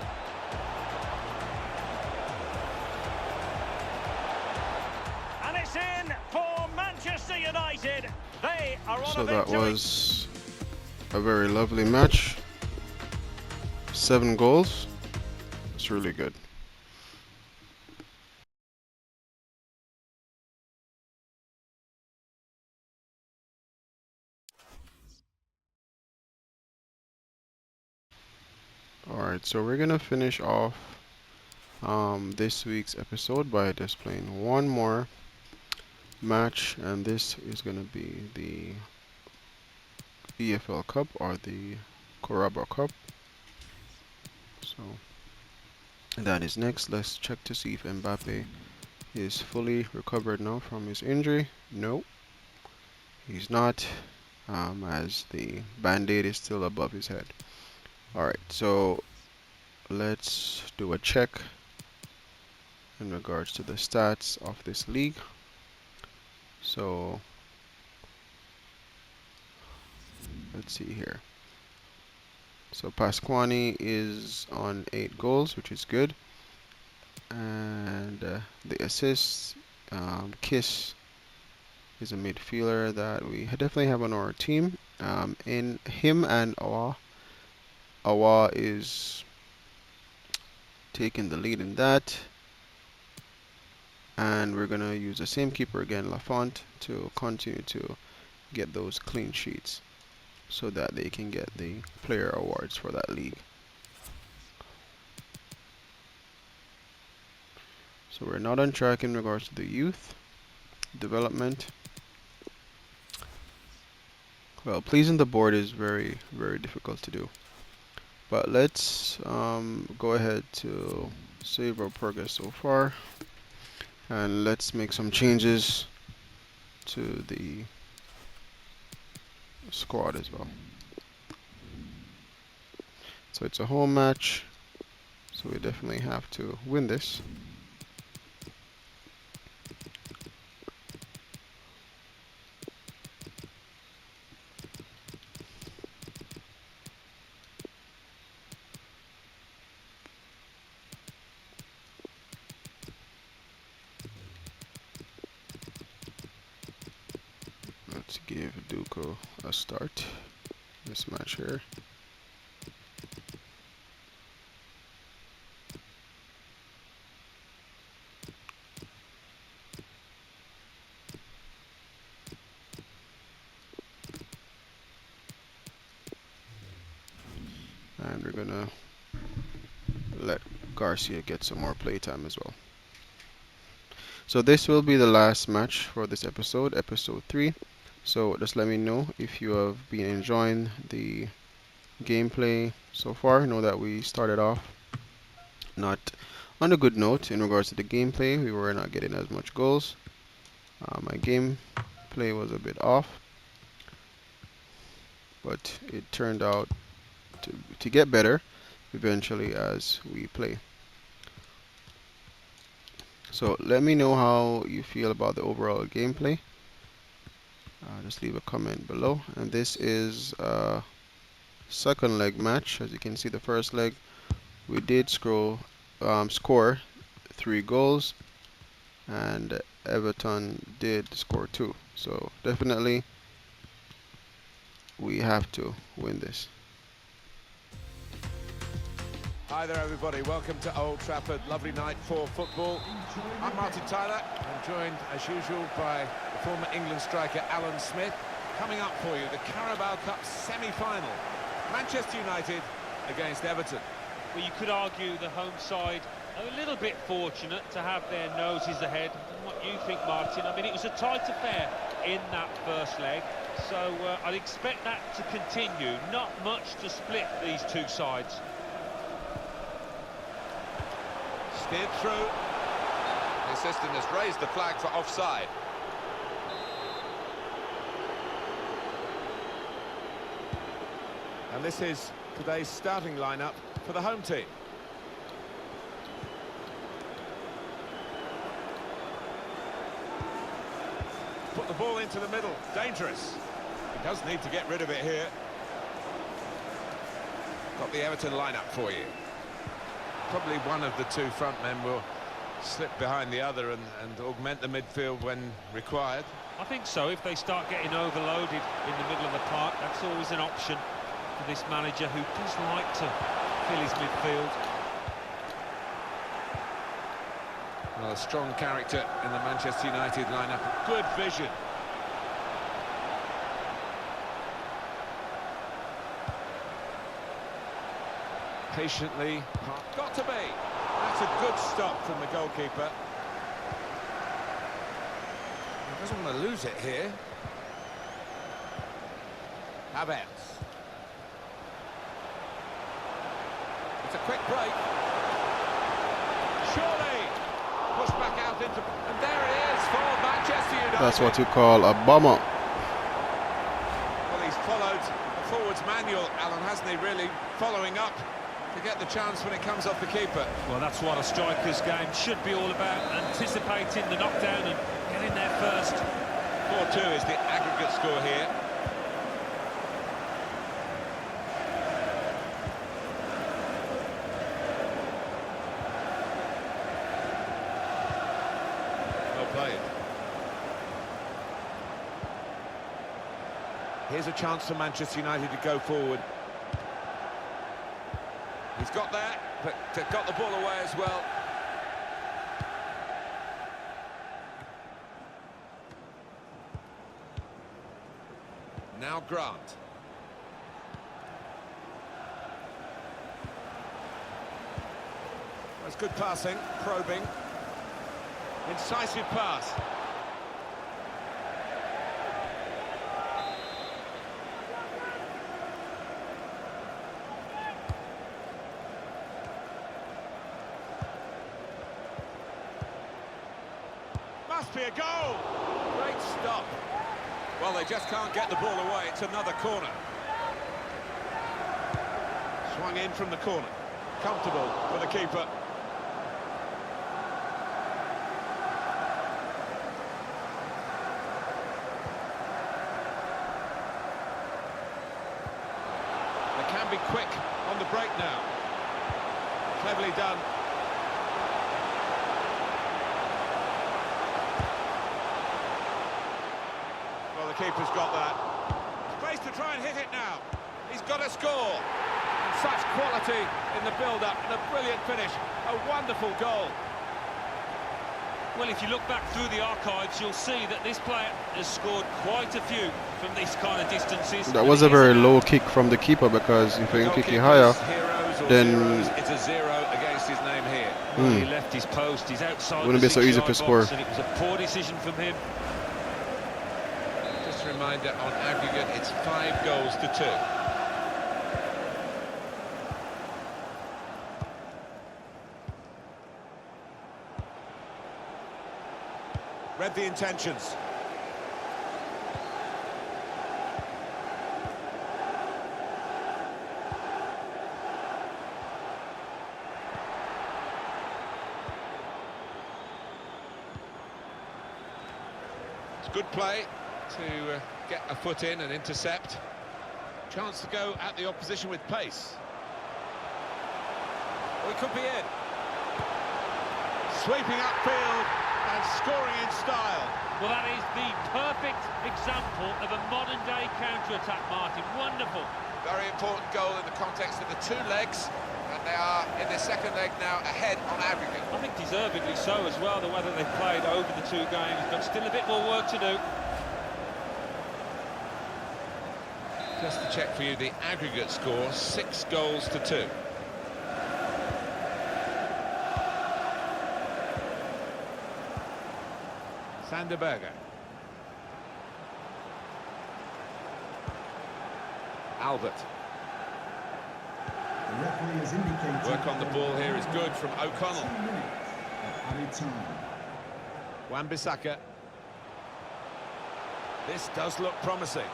And it's in for Manchester United. They are on So a that victory. was a very lovely match. 7 goals. It's really good. Alright, so we're gonna finish off this week's episode by just playing one more match, and this is gonna be the EFL Cup or the Carabao Cup. So that is next. Let's check to see if Mbappe is fully recovered now from his injury. No, he's not, as the band-aid is still above his head. Alright, so let's do a check in regards to the stats of this league. So let's see here. So Pasquani is on 8 goals, which is good. And the assists, Kiss is a midfielder that we definitely have on our team. In him and Awa is taking the lead in that. And we're going to use the same keeper again, Lafont, to continue to get those clean sheets so that they can get the player awards for that league. So we're not on track in regards to the youth development. Well, pleasing the board is very, very difficult to do. But let's go ahead to save our progress so far. And let's make some changes to the squad as well. So it's a home match, so we definitely have to win this. Let's give Duco a start this match here. And we're gonna let Garcia get some more playtime as well. So this will be the last match for this episode, episode 3. So just let me know if you have been enjoying the gameplay so far. Know that we started off not on a good note in regards to the gameplay. We were not getting as much goals. My gameplay was a bit off, but it turned out to get better eventually as we play. So let me know how you feel about the overall gameplay. Just leave a comment below. And this is a second leg match. As you can see, the first leg we did score 3 goals, and Everton did score 2. So definitely we have to win this. Hi there, everybody. Welcome to Old Trafford. Lovely night for football. I'm Martin Tyler. I'm joined, as usual, by the former England striker Alan Smith. Coming up for you, the Carabao Cup semi-final. Manchester United against Everton. Well, you could argue the home side are a little bit fortunate to have their noses ahead. What you think, Martin? I mean, it was a tight affair in that first leg, so I'd expect that to continue. Not much to split these two sides. Steered through. The assistant has raised the flag for offside. And this is today's starting lineup for the home team. Put the ball into the middle. Dangerous. He does need to get rid of it here. Got the Everton lineup for you. Probably one of the two front men will slip behind the other and augment the midfield when required. I think so. If they start getting overloaded in the middle of the park, that's always an option for this manager, who does like to fill his midfield. Well, a strong character in the Manchester United lineup. Good vision. patiently. Got to be. That's a good stop from the goalkeeper. He doesn't want to lose it here. Havertz. It's a quick break. Surely pushed back out into, and there it is for Manchester United. That's what you call a bomber. Well, he's followed the forwards manual, Alan, hasn't he? Really following up to get the chance when it comes off the keeper. Well, that's what a striker's game should be all about, anticipating the knockdown and getting there first. 4-2 is the aggregate score here. Well played. Here's a chance for Manchester United to go forward. He's got there, but got the ball away as well. Now Grant. That's good passing, probing. Incisive pass. Must be a goal! Great stop. Well, they just can't get the ball away. It's another corner. Swung in from the corner. Comfortable for the keeper. They can be quick on the break now. Cleverly done. The keeper's got that. Space to try and hit it now. He's got to score. And such quality in the build-up and a brilliant finish. A wonderful goal. Well, if you look back through the archives, you'll see that this player has scored quite a few from these kind of distances. That was a very low kick from the keeper, because if you can kick it higher, then it's a 0 against his name here. Well, he left his post. He's outside. Wouldn't be so easy to score. And it was a poor decision from him. Just a reminder, on aggregate, it's 5 goals to 2. Read the intentions. It's good play to get a foot in and intercept. Chance to go at the opposition with pace. Well, it could be in. Sweeping upfield and scoring in style. Well, that is the perfect example of a modern-day counter-attack, Martin. Wonderful. Very important goal in the context of the 2 legs, and they are in their second leg now ahead on aggregate. I think deservedly so as well, the way that they've played over the 2 games, but still a bit more work to do. Just to check for you, the aggregate score, 6 goals to 2. Sanderberger. Albert. The referee has indicated Work on the ball here is good from O'Connell. 2 minutes of added time. Wan-Bissaka. This does look promising.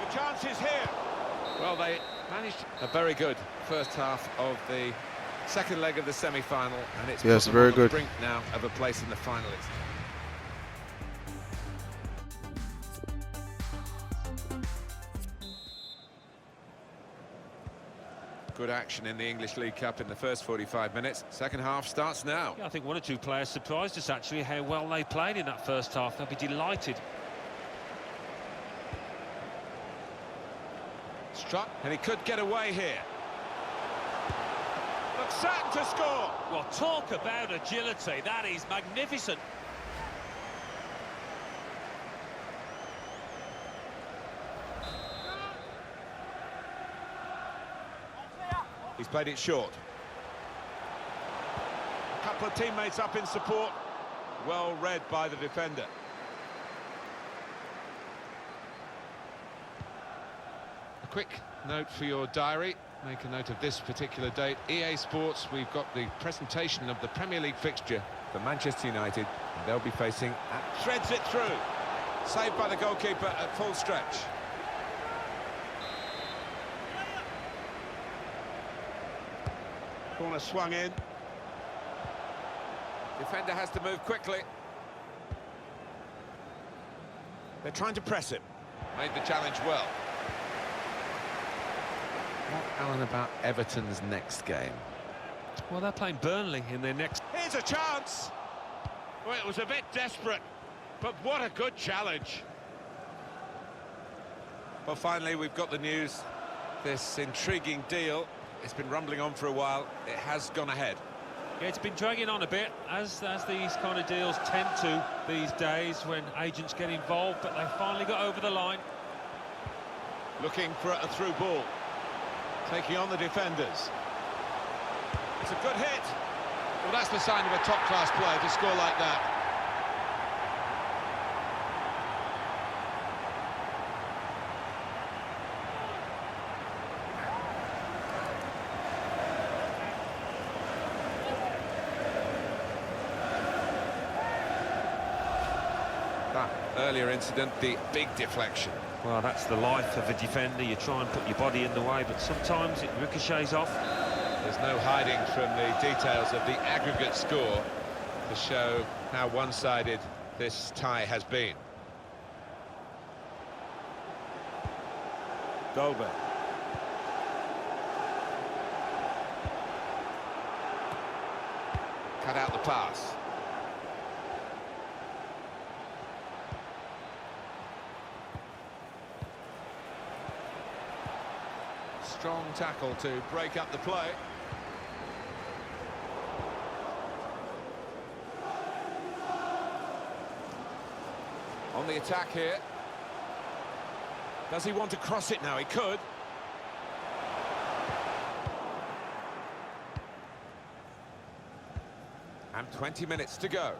The chance is here. Well, they managed a very good first half of the second leg of the semi-final, and it's yes, put them very on the good. brink now of a place in the finalists. Good action in the English League Cup in the first 45 minutes. Second half starts now. Yeah, I think 1 or 2 players surprised us, actually, how well they played in that first half. They'll be delighted. Struck, and he could get away here. Looks certain to score. Well, talk about agility. That is magnificent. He's played it short. A couple of teammates up in support. Well read by the defender. A quick note for your diary. Make a note of this particular date. EA Sports, we've got the presentation of the Premier League fixture for Manchester United. And they'll be facing... Threads it through. Saved by the goalkeeper at full stretch. Corner swung in. Defender has to move quickly. They're trying to press him. Made the challenge well. What, Alan, about Everton's next game? Well, they're playing Burnley in their next... Here's a chance! Well, it was a bit desperate, but what a good challenge. Well, finally, we've got the news. This intriguing deal, it's been rumbling on for a while. It has gone ahead. Yeah, it's been dragging on a bit, as these kind of deals tend to these days when agents get involved, but they finally got over the line. Looking for a through ball. Taking on the defenders. It's a good hit. Well, that's the sign of a top-class player to score like that. That earlier incident, the big deflection. Well, that's the life of a defender. You try and put your body in the way, but sometimes it ricochets off. There's no hiding from the details of the aggregate score to show how one-sided this tie has been. Dolber. Cut out the pass. Strong tackle to break up the play. On the attack here. Does he want to cross it now? He could. And 20 minutes to go.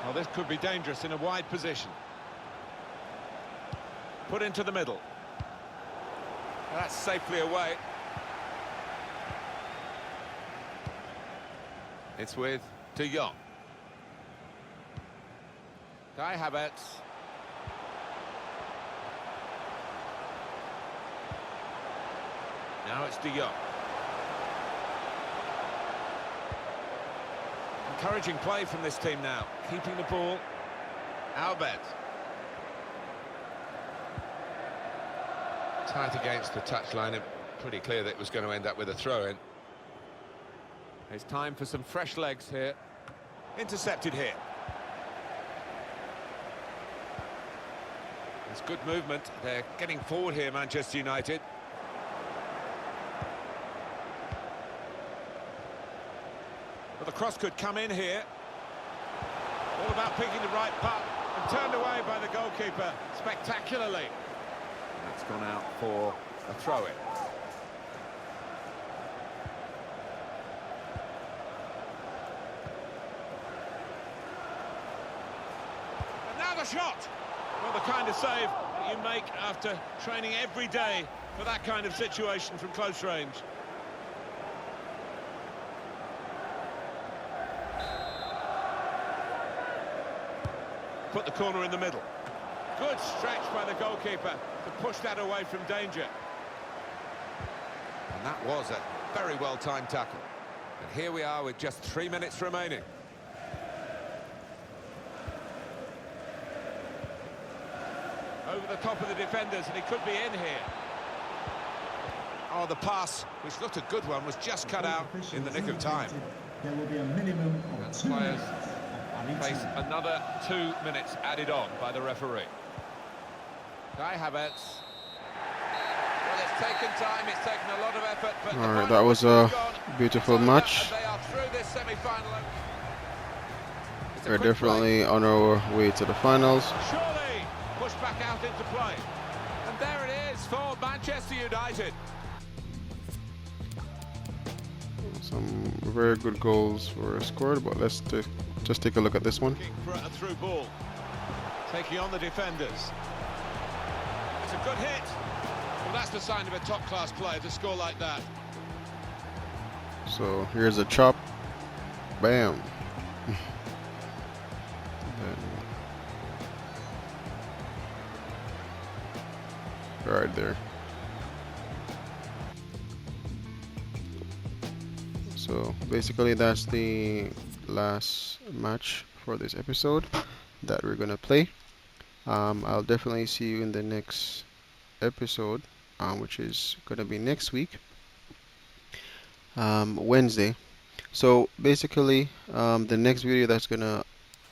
Well, this could be dangerous in a wide position. Put into the middle. That's safely away. It's with De Jong. Havertz. Now it's De Jong. Encouraging play from this team now. Keeping the ball. Albert. Tight against the touchline, and pretty clear that it was going to end up with a throw-in. It's time for some fresh legs here. Intercepted here. It's good movement. They're getting forward here, Manchester United. Well, the cross could come in here. All about picking the right putt, and turned away by the goalkeeper spectacularly. That's gone out for a throw-in. And now the shot! Well, the kind of save that you make after training every day for that kind of situation from close range. Put the corner in the middle. Good stretch by the goalkeeper to push that away from danger. And that was a very well-timed tackle. And here we are with just 3 minutes remaining. Over the top of the defenders, and he could be in here. Oh, the pass, which looked a good one, was just cut out in the nick of time. There will be a minimum And of the 2 players minutes. face another 2 minutes added on by the referee. Havertz. Well, it's taken time, it's taken a lot of effort, but All right, that was a beautiful match. They are through this semi-final. We're definitely on our way to the finals. Surely pushed back out into play. And And there it is for Manchester United. Some very good goals were scored, but let's just take a look at this one. Looking for a through ball. Taking on the defenders. It's a good hit. Well, that's the sign of a top-class player to score like that. So here's a chop. Bam. Right there. So basically that's the last match for this episode that we're gonna play. I'll definitely see you in the next episode, which is gonna be next week, Wednesday. So basically, the next video that's gonna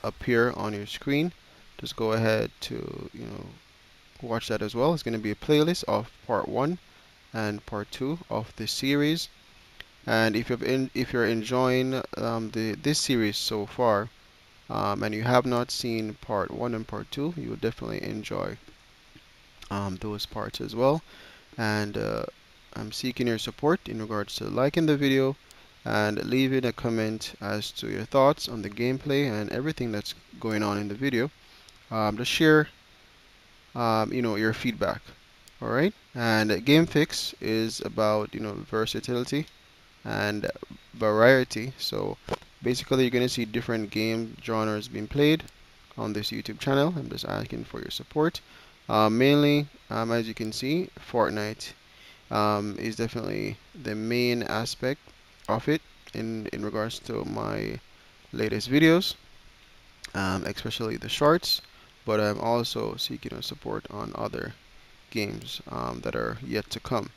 appear on your screen, just go ahead to watch that as well. It's gonna be a playlist of part 1 and part 2 of this series. And if you're enjoying this series so far, and you have not seen part 1 and part 2, you will definitely enjoy those parts as well. And I'm seeking your support in regards to liking the video and leaving a comment as to your thoughts on the gameplay and everything that's going on in the video. Just share your feedback. All right. And Gamephix is about versatility and variety. So basically, you're going to see different game genres being played on this YouTube channel. I'm just asking for your support. Mainly, as you can see, Fortnite is definitely the main aspect of it in regards to my latest videos, especially the shorts. But I'm also seeking support on other games that are yet to come.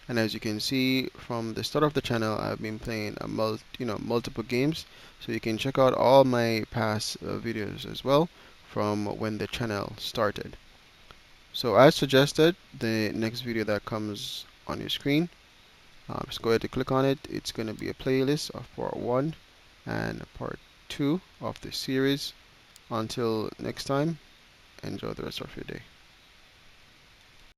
And as you can see from the start of the channel, I've been playing multiple games, so you can check out all my past videos as well from when the channel started. So as suggested, the next video that comes on your screen, just go ahead and click on it. It's going to be a playlist of part 1 and part 2 of the series. Until next time, enjoy the rest of your day.